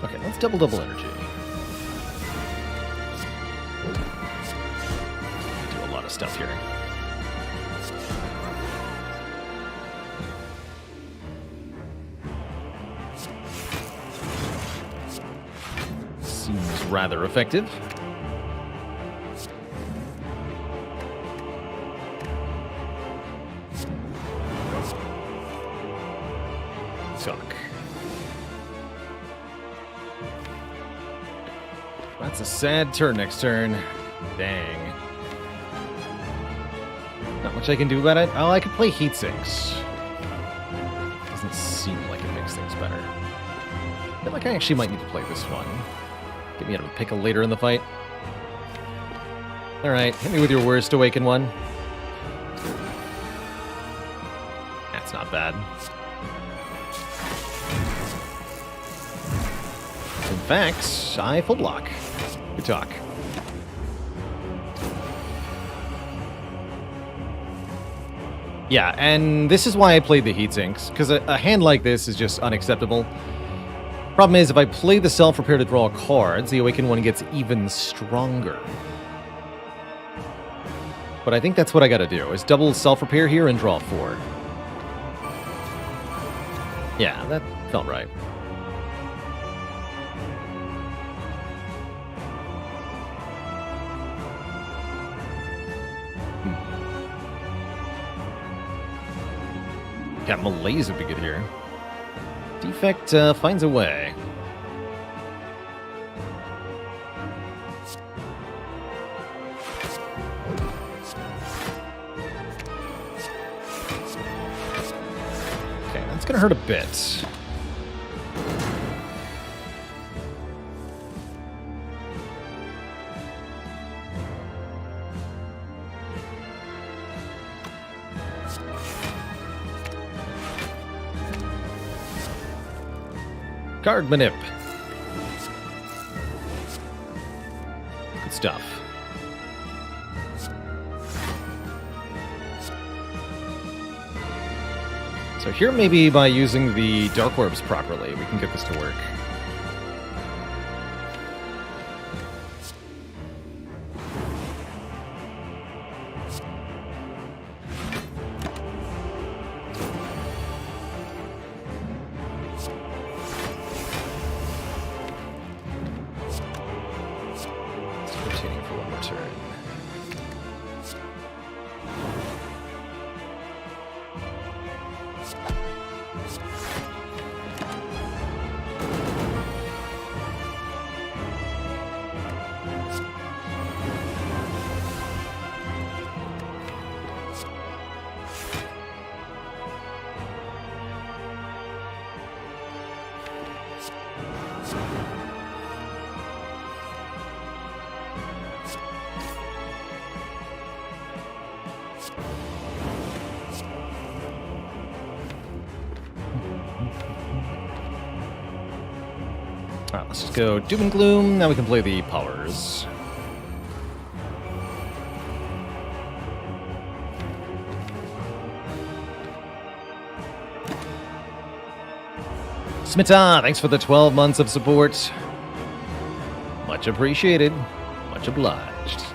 Okay, let's double energy. Do a lot of stuff here. Seems rather effective. Suck. That's a sad turn next turn. Dang. Not much I can do about it. Oh, I could play Heat Sinks. Doesn't seem like it makes things better. feel like I actually might need to play this one. Get me out of a pickle later in the fight. Alright, hit me with your worst awaken one. That's not bad. In fact, I full block. Good talk. Yeah, and this is why I played the heatsinks, because a hand like this is just unacceptable. Problem is, if I play the self-repair to draw cards, the awakened one gets even stronger. But I think that's what I gotta do, is double self-repair here and draw 4. Yeah, that felt right. Got Malaise would be good here. Defect finds a way. Okay, that's gonna hurt a bit. Card manip. Good stuff. So here maybe by using the Dark Orbs properly, we can get this to work. Alright, let's just go Doom and Gloom. Now we can play the powers. Smita, thanks for the 12 months of support. Much appreciated. Much obliged.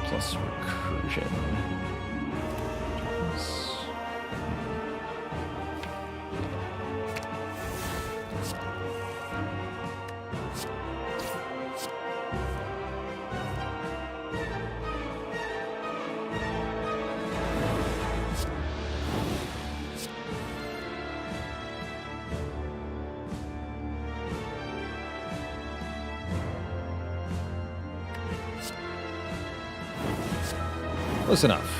Plus recursion. Close enough.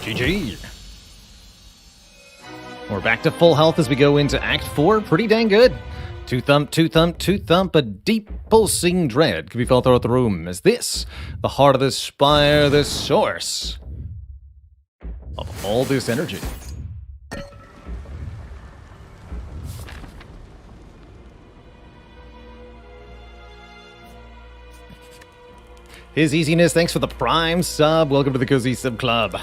GG. We're back to full health as we go into Act 4. Pretty dang good. Two thump, two thump, two thump. A deep pulsing dread can be felt throughout the room. Is this the heart of the spire, the source of all this energy? His Easiness, thanks for the Prime sub. Welcome to the Cozy Sub Club.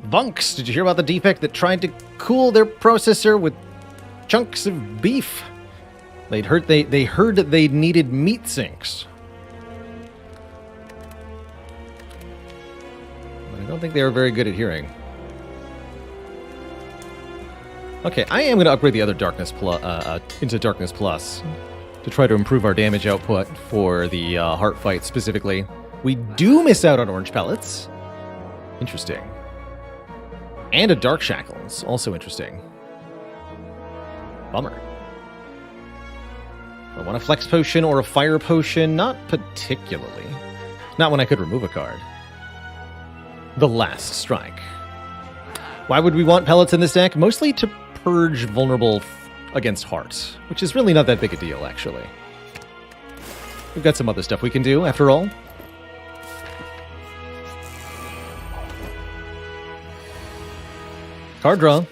Bunks, did you hear about the defect that tried to cool their processor with chunks of beef? They heard they needed meat sinks. But I don't think they were very good at hearing. Okay, I am going to upgrade the other Darkness into Darkness Plus to try to improve our damage output for the heart fight specifically. We do miss out on orange pellets. Interesting. And a Dark Shackles, also interesting. Bummer. I want a Flex Potion or a Fire Potion? Not particularly. Not when I could remove a card. The Last Strike. Why would we want pellets in this deck? Mostly to purge vulnerable against heart, which is really not that big a deal, actually. We've got some other stuff we can do, after all. Card draw.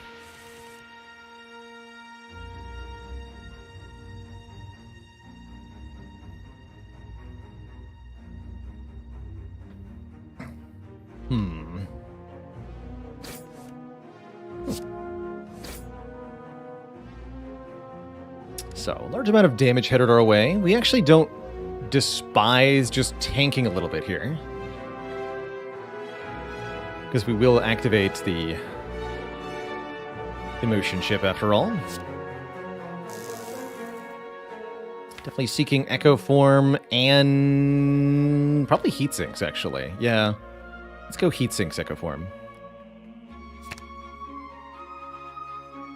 So, a large amount of damage headed our way. We actually don't despise just tanking a little bit here, because we will activate the emotion chip after all. Definitely seeking Echo Form and probably Heat Sinks, actually. Yeah. Let's go Heat Sinks Echo Form.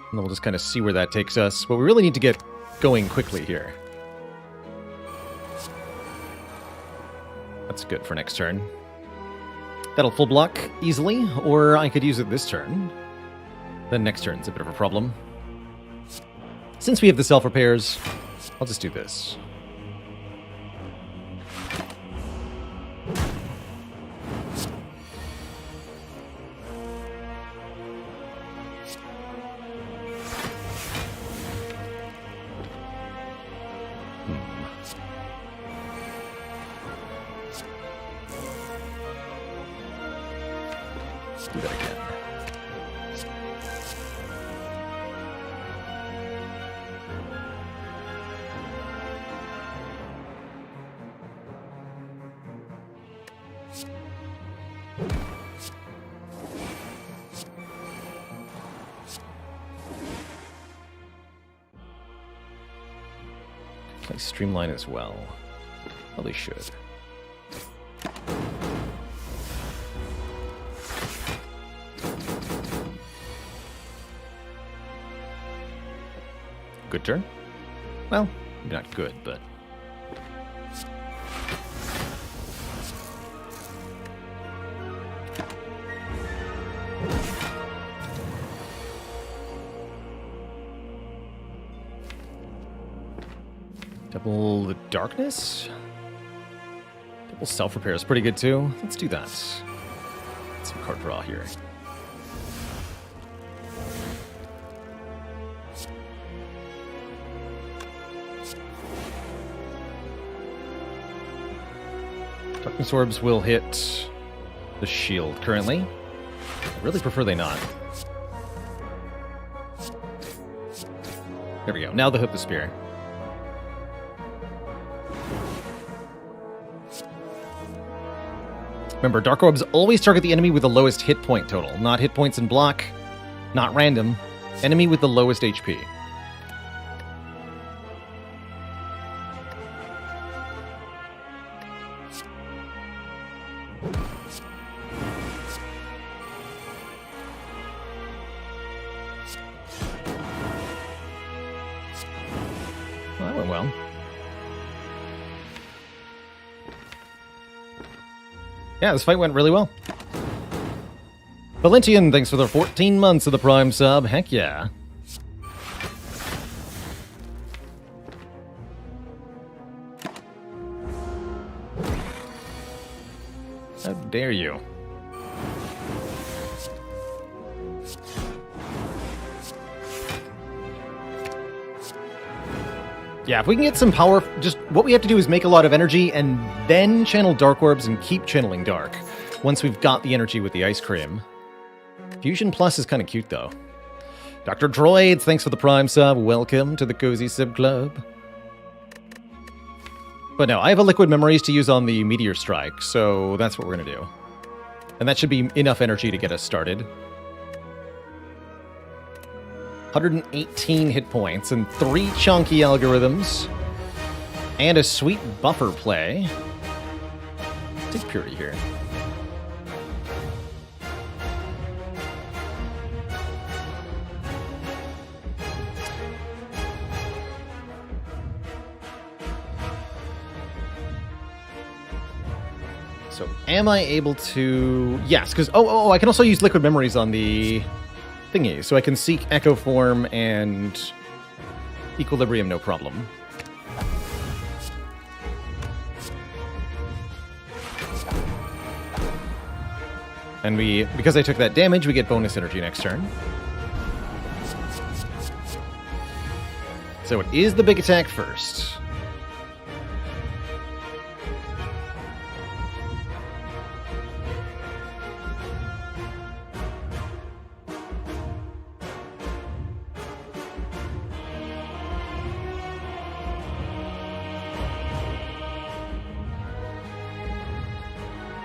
And then we'll just kind of see where that takes us. But we really need to get going quickly here. That's good for next turn. That'll full block easily, or I could use it this turn. Then next turn's a bit of a problem. Since we have the self-repairs, I'll just do this. Let's do that again. Play Streamline as well. Probably should. Good turn? Well, not good, but... Double the Darkness? Double Self-Repair is pretty good too. Let's do that. Some card draw here. Darkness Orbs will hit the shield currently. I really prefer they not. There we go. Now they'll hit the spear. Remember, Dark Orbs always target the enemy with the lowest hit point total. Not hit points in block, not random. Enemy with the lowest HP. Well, that went well. Yeah, this fight went really well. Valentian, thanks for the 14 months of the Prime sub. Heck yeah. How dare you? Yeah, if we can get some power, just what we have to do is make a lot of energy and then channel Dark Orbs and keep channeling Dark once we've got the energy with the Ice Cream. Fusion Plus is kind of cute, though. Dr. Droids, thanks for the Prime sub. Welcome to the Cozy Sib Club. But no, I have a Liquid Memories to use on the Meteor Strike, so that's what we're going to do. And that should be enough energy to get us started. 118 hit points and 3 chunky algorithms. And a sweet buffer play. Take Purity here. So am I able to... Yes, because... Oh, I can also use Liquid Memories on the thingy. So I can seek Echo Form and Equilibrium, no problem. And because I took that damage, we get bonus energy next turn. So it is the big attack first.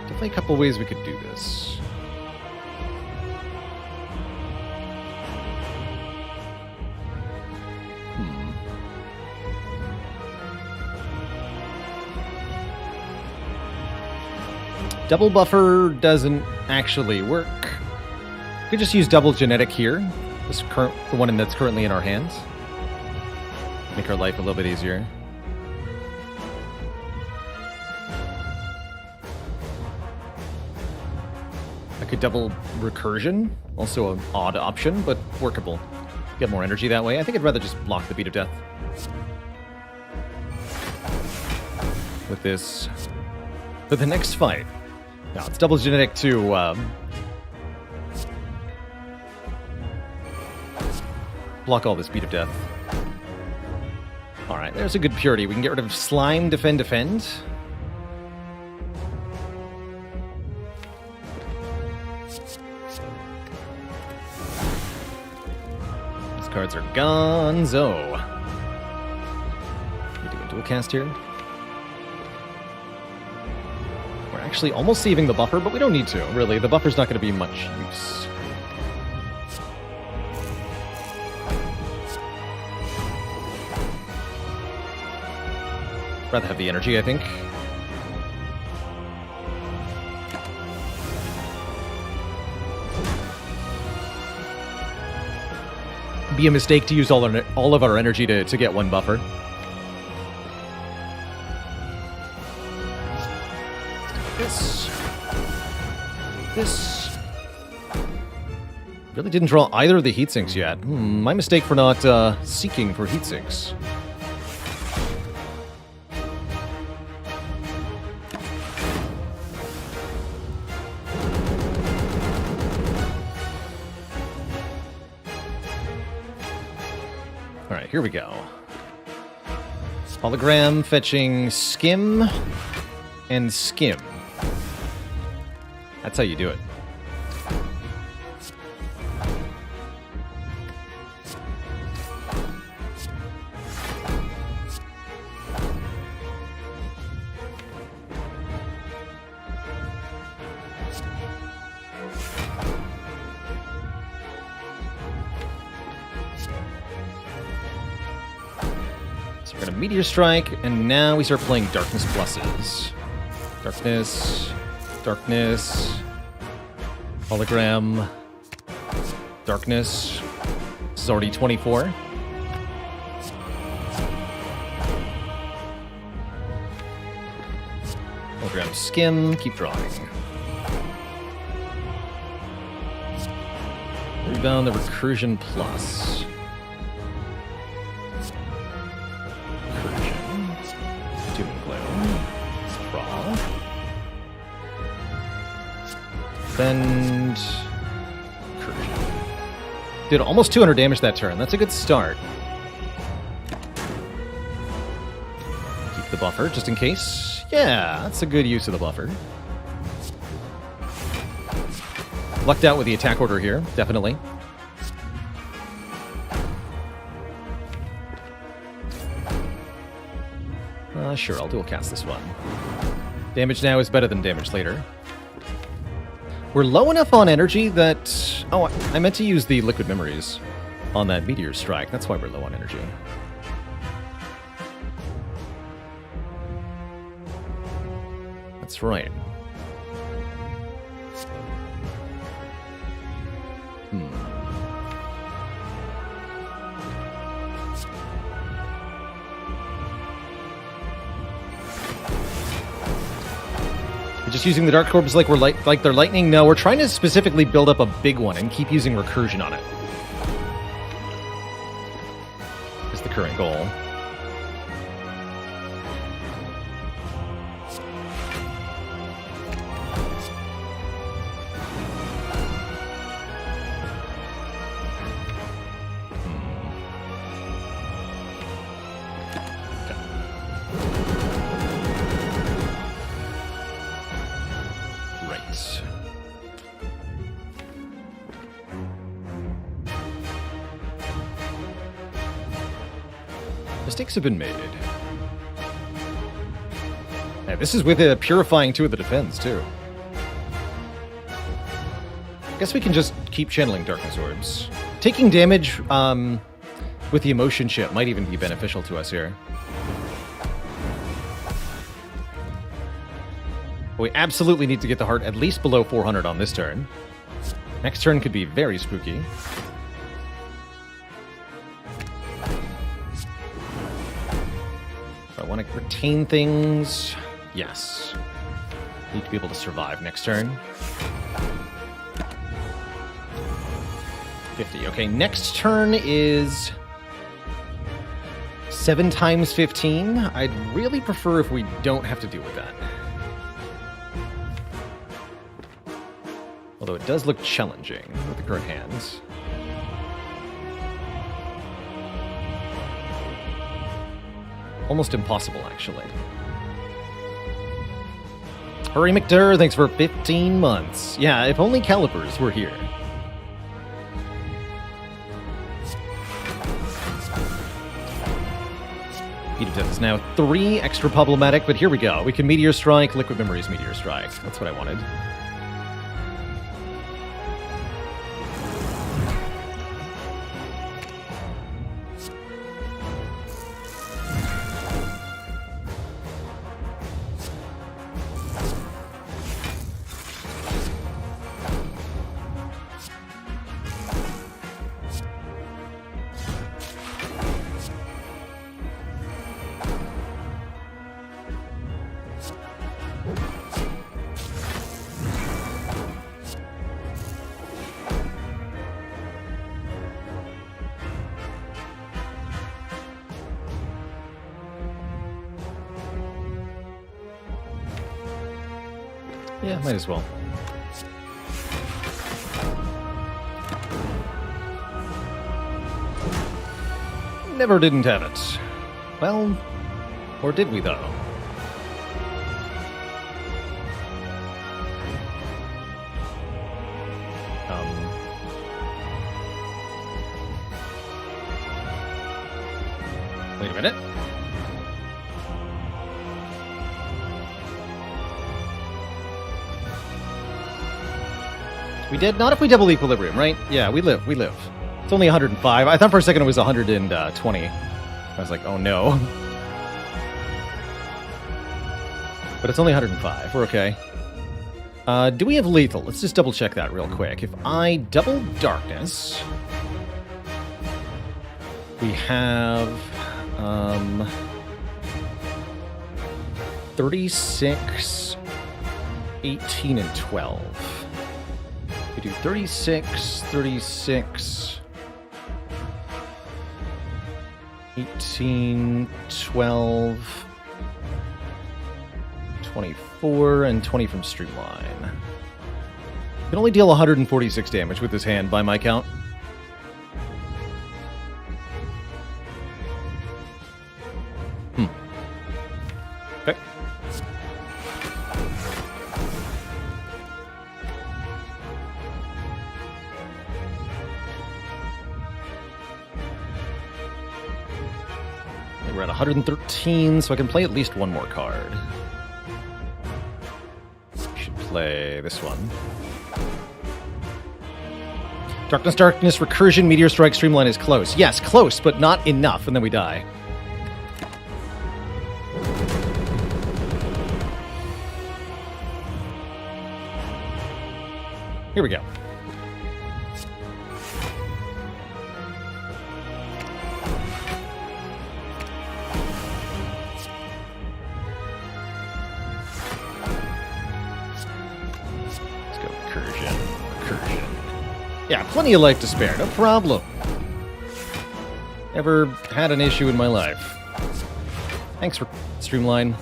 Definitely a couple ways we could do this. Double buffer doesn't actually work. We could just use double genetic here. The one that's currently in our hands. Make our life a little bit easier. I could double recursion. Also an odd option, but workable. Get more energy that way. I think I'd rather just block the Beat of Death. With this. For the next fight. Now, it's double genetic to block all this Beat of Death. Alright, there's a good purity. We can get rid of Slime, Defend. These cards are gonzo. We do a dual cast here. Actually almost saving the buffer, but we don't need to, really. The buffer's not going to be much use. Rather have the energy, I think. Be a mistake to use all of our energy to get one buffer. This really didn't draw either of the heatsinks yet. My mistake for not seeking for heatsinks. Alright, here we go. Hologram fetching Skim and Skim. That's how you do it. So we're going to Meteor Strike, and now we start playing Darkness Pluses. Darkness, Hologram, Darkness. This is already 24. Hologram, Skim, keep drawing. Rebound the Recursion Plus. Recursion. Doom and Gloom. Draw. Defend. Recursion. Did almost 200 damage that turn. That's a good start. Keep the buffer, just in case. Yeah, that's a good use of the buffer. Lucked out with the attack order here, definitely. Sure, I'll dual cast this one. Damage now is better than damage later. We're low enough on energy that... Oh, I meant to use the Liquid Memories on that Meteor Strike. That's why we're low on energy. That's right. Just using the Dark Orbs like like they're lightning? No, we're trying to specifically build up a big one and keep using Recursion on it. Is the current goal. Mistakes have been made. Yeah, this is with a purifying 2 of the defense, too. I guess we can just keep channeling Darkness Orbs. Taking damage with the Emotion Chip might even be beneficial to us here. We absolutely need to get the heart at least below 400 on this turn. Next turn could be very spooky. I want to retain things. Yes. Need to be able to survive next turn. 50. Okay, next turn is 7 times 15. I'd really prefer if we don't have to deal with that. Although it does look challenging with the current hands. Almost impossible, actually. Hurry McDurr, thanks for 15 months. Yeah, if only Calipers were here. Beat of Death is now 3, extra problematic, but here we go. We can Meteor Strike, Liquid Memories Meteor Strike. That's what I wanted. Yeah, might as well. Never didn't have it. Well, or did we, though? Wait a minute. We did? Not if we double equilibrium, right? Yeah, we live. It's only 105. I thought for a second it was 120. I was like, oh no. But it's only 105. We're okay. Do we have lethal? Let's just double check that real quick. If I double darkness, we have 36, 18, and 12. We do 36, 36, 18, 12, 24, and 20 from Streamline. We can only deal 146 damage with this hand by my count. Okay. We're at 113, so I can play at least one more card. Should play this one. Darkness, Darkness, Recursion, Meteor Strike, Streamline is close. Yes, close, but not enough, and then we die. Here we go. Let's go Recursion. Yeah, plenty of life to spare, no problem. Never had an issue in my life. Thanks for Streamline.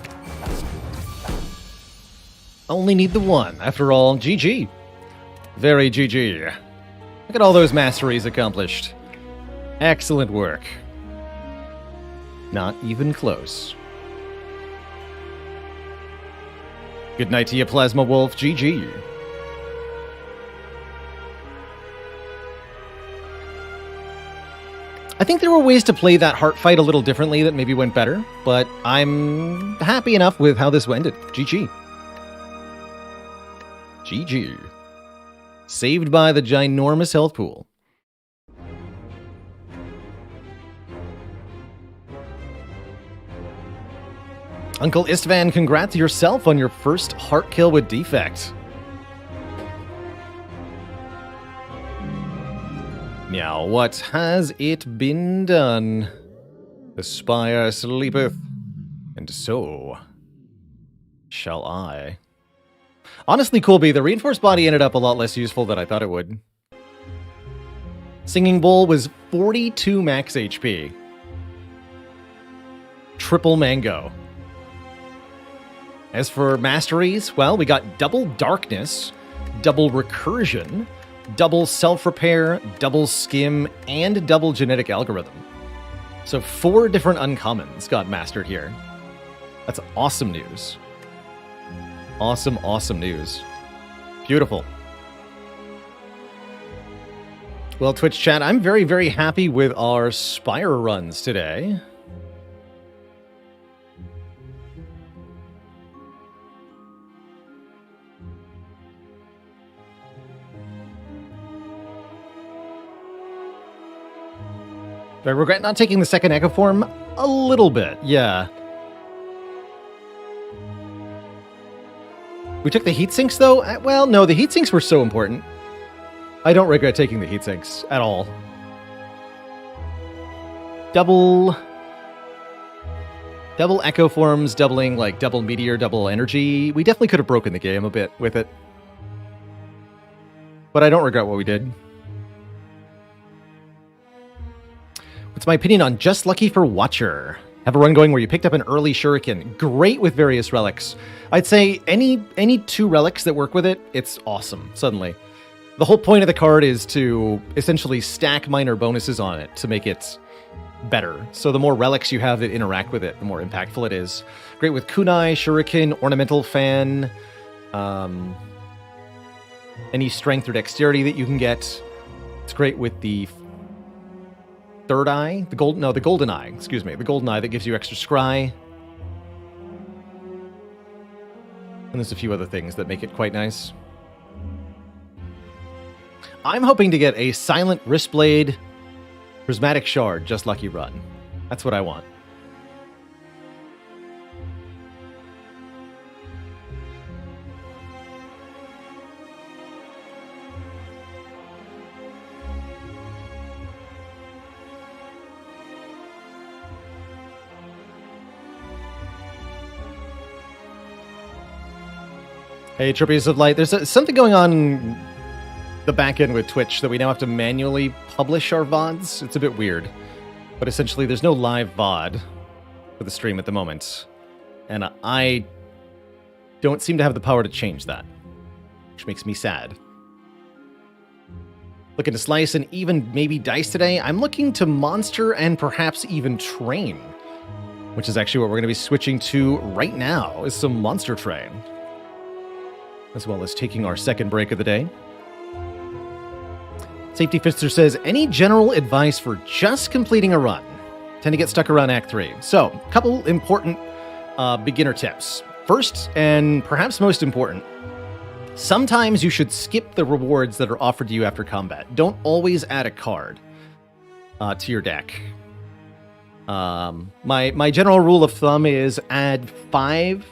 Only need the one, after all. GG. Very GG. Look at all those masteries accomplished. Excellent work. Not even close. Good night to you, Plasma Wolf. GG. I think there were ways to play that heart fight a little differently that maybe went better, but I'm happy enough with how this ended. GG. GG. Saved by the ginormous health pool. Uncle Istvan, congrats yourself on your first heart kill with defect. Now, what has it been done? The spire sleepeth, and so shall I. Honestly, Colby, the reinforced body ended up a lot less useful than I thought it would. Singing Bowl was 42 max HP. Triple Mango. As for masteries, well, we got double Darkness, double Recursion, double Self-Repair, double Skim, and double Genetic Algorithm. So 4 different uncommons got mastered here. That's awesome news. Awesome, awesome news. Beautiful. Well, Twitch chat, I'm very, very happy with our Spire runs today. Do I regret not taking the second Echo Form? A little bit, yeah. We took the heatsinks, though? Well, no, the heatsinks were so important. I don't regret taking the heatsinks at all. Double Echo Forms, doubling, like, double Meteor, double Energy. We definitely could have broken the game a bit with it. But I don't regret what we did. What's my opinion on Just Lucky for Watcher? Have a run going where you picked up an early shuriken. Great with various relics. I'd say any 2 relics that work with it, it's awesome, suddenly. The whole point of the card is to essentially stack minor bonuses on it to make it better. So the more relics you have that interact with it, the more impactful it is. Great with kunai, shuriken, ornamental fan, any strength or dexterity that you can get. It's great with the third eye, the golden eye, excuse me, the golden eye that gives you extra scry. And there's a few other things that make it quite nice. I'm hoping to get a Silent Wristblade Prismatic Shard Just Lucky run. That's what I want. Hey, Trippies of Light, there's something going on in the back end with Twitch that we now have to manually publish our VODs. It's a bit weird. But essentially, there's no live VOD for the stream at the moment. And I don't seem to have the power to change that, which makes me sad. Looking to slice and even maybe dice today. I'm looking to monster and perhaps even train, which is actually what we're going to be switching to right now, is some monster train. As well as taking our second break of the day. Safety Fister says, any general advice for just completing a run? tend to get stuck around Act 3. So, a couple important beginner tips. First, and perhaps most important, sometimes you should skip the rewards that are offered to you after combat. Don't always add a card to your deck. My general rule of thumb is add 5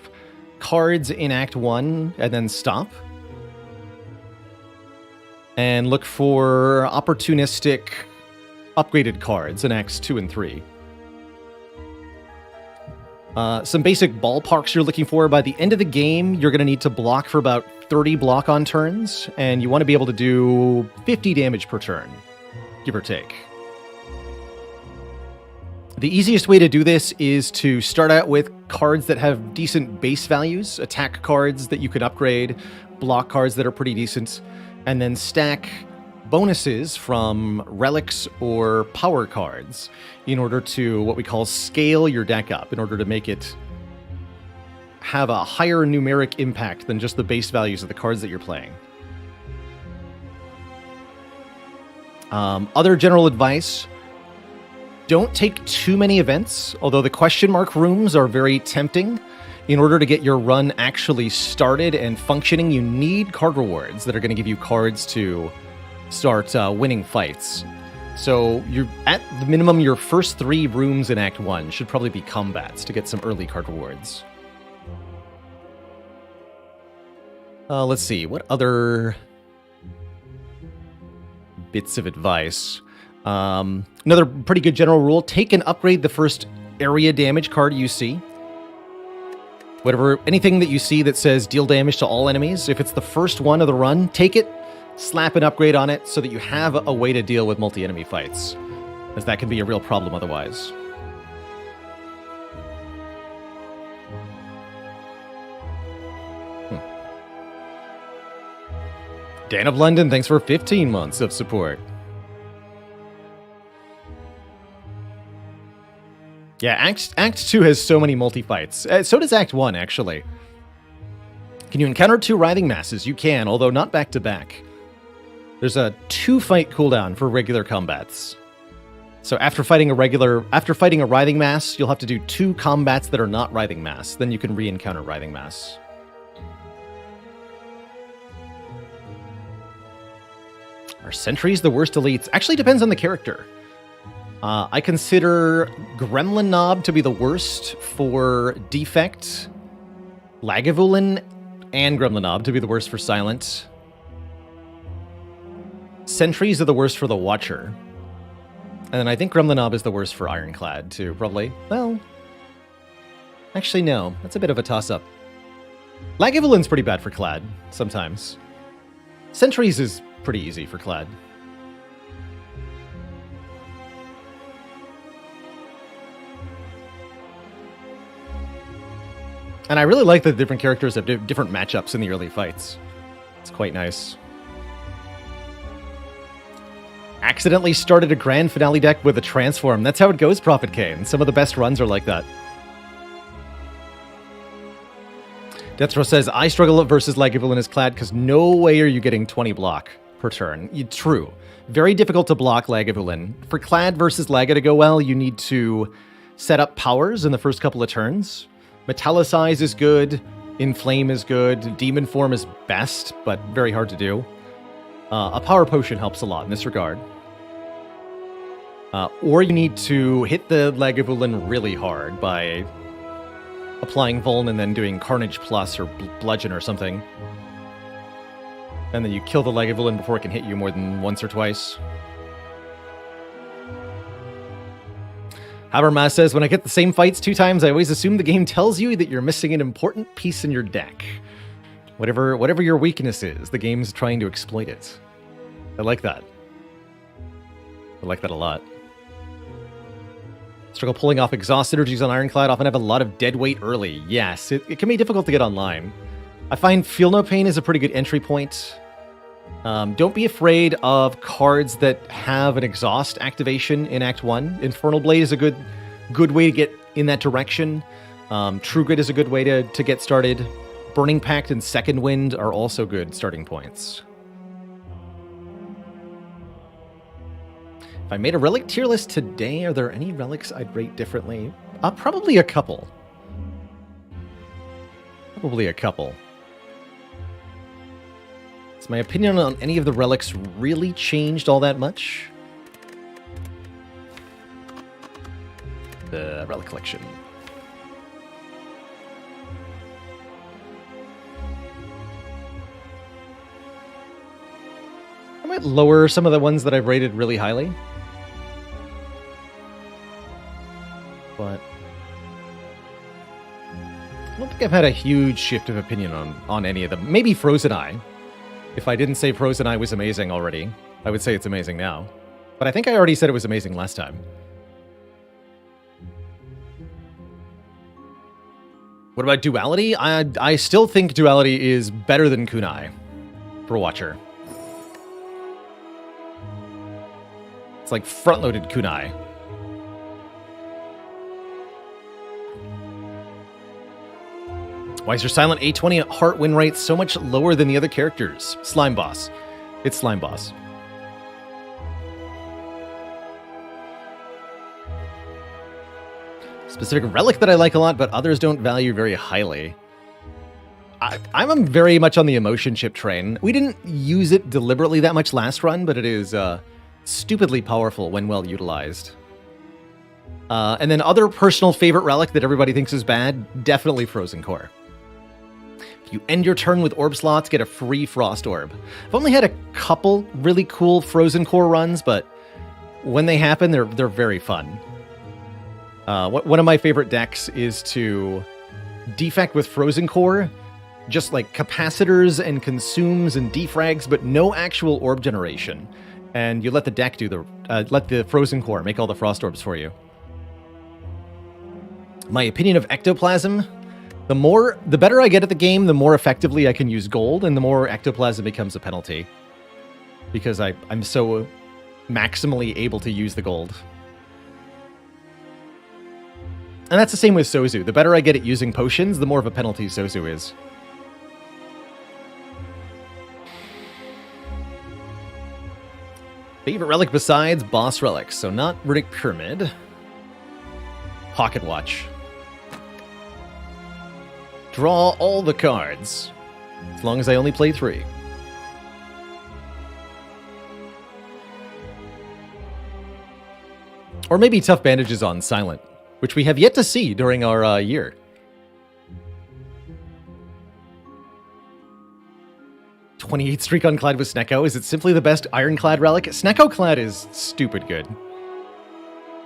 cards in Act 1 and then stop. And look for opportunistic upgraded cards in Acts 2 and 3. Some basic ballparks you're looking for. By the end of the game, you're going to need to block for about 30 block-on turns, and you want to be able to do 50 damage per turn, give or take. The easiest way to do this is to start out with cards that have decent base values, attack cards that you can upgrade, block cards that are pretty decent, and then stack bonuses from relics or power cards in order to what we call scale your deck up, in order to make it have a higher numeric impact than just the base values of the cards that you're playing. Other general advice: don't take too many events, although the question mark rooms are very tempting. In order to get your run actually started and functioning, you need card rewards that are going to give you cards to start winning fights. So you're at the minimum, your first 3 rooms in Act 1 should probably be combats to get some early card rewards. Let's see, what other bits of advice? Another pretty good general rule: take and upgrade the first area damage card you see. Anything that you see that says deal damage to all enemies, if it's the first one of the run, take it, slap an upgrade on it so that you have a way to deal with multi-enemy fights, as that can be a real problem otherwise. Dan of London, thanks for 15 months of support. Yeah, Act 2 has so many multi-fights. So does Act 1, actually. Can you encounter 2 writhing masses? You can, although not back-to-back. There's a 2-fight cooldown for regular combats. So after fighting a writhing mass, you'll have to do 2 combats that are not writhing mass. Then you can re-encounter writhing mass. Are sentries the worst elites? Actually, depends on the character. I consider Gremlin Knob to be the worst for Defect, Lagavulin and Gremlin Knob to be the worst for Silent. Sentries are the worst for the Watcher. And then I think Gremlin Knob is the worst for Ironclad, too, probably. Well, actually, no. That's a bit of a toss-up. Lagavulin's pretty bad for Clad, sometimes. Sentries is pretty easy for Clad. And I really like that the different characters have different matchups in the early fights. It's quite nice. Accidentally started a grand finale deck with a transform. That's how it goes, Prophet Kane. Some of the best runs are like that. Deathrow says, I struggle versus Lagavulin as Clad because no way are you getting 20 block per turn. True. Very difficult to block Lagavulin. For Clad versus Laga to go well, you need to set up powers in the first couple of turns. Metallicize is good, Inflame is good, Demon Form is best, but very hard to do. A Power Potion helps a lot in this regard. Or you need to hit the Lagavulin really hard by applying Vuln and then doing Carnage Plus or Bludgeon or something. And then you kill the Lagavulin before it can hit you more than once or twice. Habermas says, when I get the same fights 2 times, I always assume the game tells you that you're missing an important piece in your deck. Whatever your weakness is, the game's trying to exploit it. I like that. I like that a lot. Struggle pulling off exhaust synergies on Ironclad, often have a lot of dead weight early. Yes, it can be difficult to get online. I find Feel No Pain is a pretty good entry point. Don't be afraid of cards that have an exhaust activation in Act 1. Infernal Blade is a good way to get in that direction. True Grit is a good way to get started. Burning Pact and Second Wind are also good starting points. If I made a relic tier list today, are there any relics I'd rate differently? Probably a couple. Probably a couple. Has my opinion on any of the relics really changed all that much? The relic collection. I might lower some of the ones that I've rated really highly. But I don't think I've had a huge shift of opinion on any of them. Maybe Frozen Eye. If I didn't say Frozen Eye was amazing already, I would say it's amazing now. But I think I already said it was amazing last time. What about Duality? I still think Duality is better than Kunai for Watcher. It's like front-loaded Kunai. Why is your silent A20 heart win rate so much lower than the other characters? Slime Boss. It's Slime Boss. Specific relic that I like a lot, but others don't value very highly. I'm very much on the emotion chip train. We didn't use it deliberately that much last run, but it is stupidly powerful when well utilized. And then other personal favorite relic that everybody thinks is bad, definitely Frozen Core. If you end your turn with orb slots, get a free Frost Orb. I've only had a couple really cool Frozen Core runs, but when they happen, they're very fun. One of my favorite decks is to defect with Frozen Core, just like capacitors and consumes and defrags, but no actual orb generation. And you let the deck do let the Frozen Core make all the Frost Orbs for you. My opinion of Ectoplasm, the better I get at the game, the more effectively I can use gold, and the more Ectoplasm becomes a penalty. Because I'm so maximally able to use the gold. And that's the same with Sozu. The better I get at using potions, the more of a penalty Sozu is. Favorite relic besides boss relics. So not Riddick Pyramid. Pocket Watch. Draw all the cards. As long as I only play 3. Or maybe Tough Bandages on Silent, which we have yet to see during our year. '28 streak on Clad with Snecko. Is it simply the best Ironclad relic? Snecko Clad is stupid good.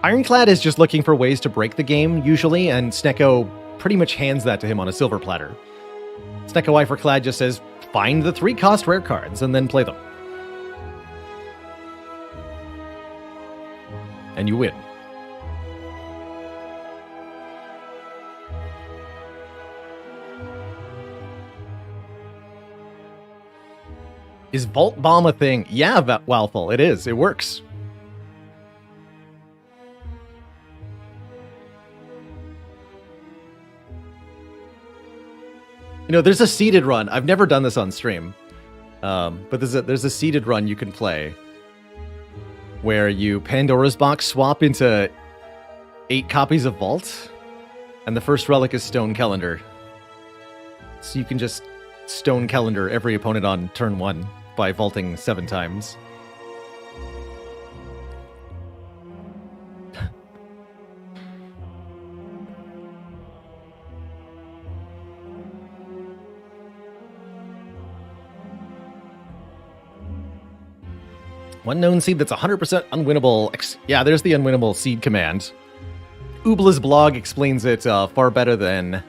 Ironclad is just looking for ways to break the game, usually, and Snecko pretty much hands that to him on a silver platter. Snecko Eye for Clad just says, find the 3-cost rare cards and then play them. And you win. Is Vault Bomb a thing? Yeah, Walful, it is. It works. You know, there's a seeded run. I've never done this on stream. But there's a seeded run you can play where you Pandora's Box swap into 8 copies of Vault, and the first relic is Stone Calendar. So you can just Stone Calendar every opponent on turn 1 by vaulting 7 times. One known seed that's 100% unwinnable. Yeah, there's the unwinnable seed command. Oobla's blog explains it far better than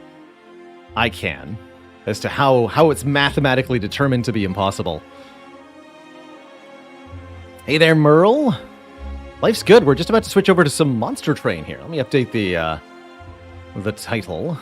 I can as to how it's mathematically determined to be impossible. Hey there, Merle. Life's good. We're just about to switch over to some Monster Train here. Let me update the title.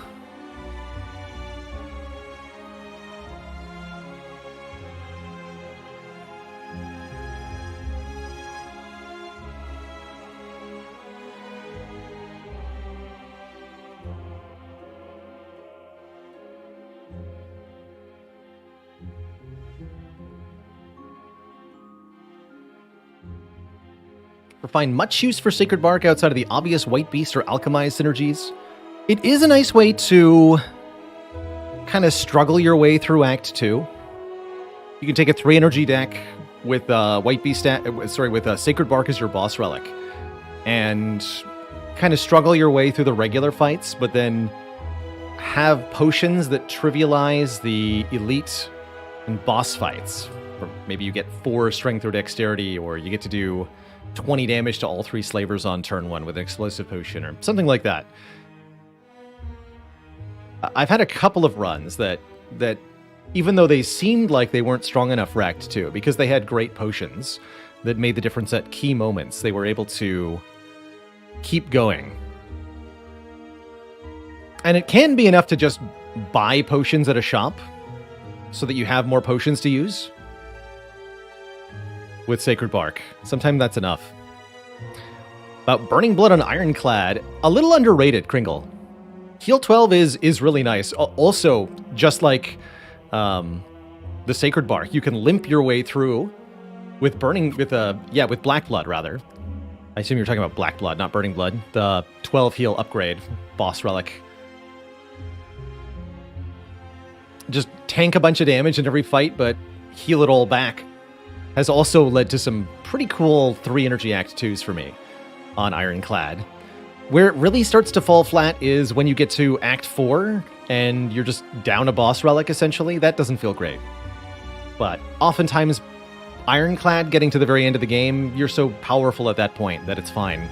find much use for Sacred Bark outside of the obvious White Beast or Alchemize synergies. It is a nice way to kind of struggle your way through Act 2. You can take a 3-energy deck with with Sacred Bark as your boss relic, and kind of struggle your way through the regular fights, but then have potions that trivialize the elite and boss fights. Or maybe you get 4 strength or dexterity, or you get to do 20 damage to all 3 slavers on turn 1 with an explosive potion, or something like that. I've had a couple of runs that even though they seemed like they weren't strong enough for Act 2, because they had great potions that made the difference at key moments, they were able to keep going. And it can be enough to just buy potions at a shop so that you have more potions to use with Sacred Bark. Sometimes that's enough. About Burning Blood on Ironclad, a little underrated, Kringle. Heal 12 is really nice. Also, just like the Sacred Bark, you can limp your way through with Black Blood, rather. I assume you're talking about Black Blood, not Burning Blood. The 12 heal upgrade, boss relic. Just tank a bunch of damage in every fight, but heal it all back. Has also led to some pretty cool 3-energy Act 2s for me on Ironclad. Where it really starts to fall flat is when you get to Act 4 and you're just down a boss relic, essentially. That doesn't feel great. But oftentimes, Ironclad, getting to the very end of the game, you're so powerful at that point that it's fine.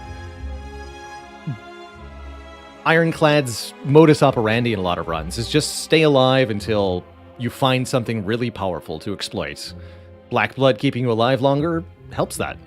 Ironclad's modus operandi in a lot of runs is just stay alive until you find something really powerful to exploit. Black Blood keeping you alive longer helps that.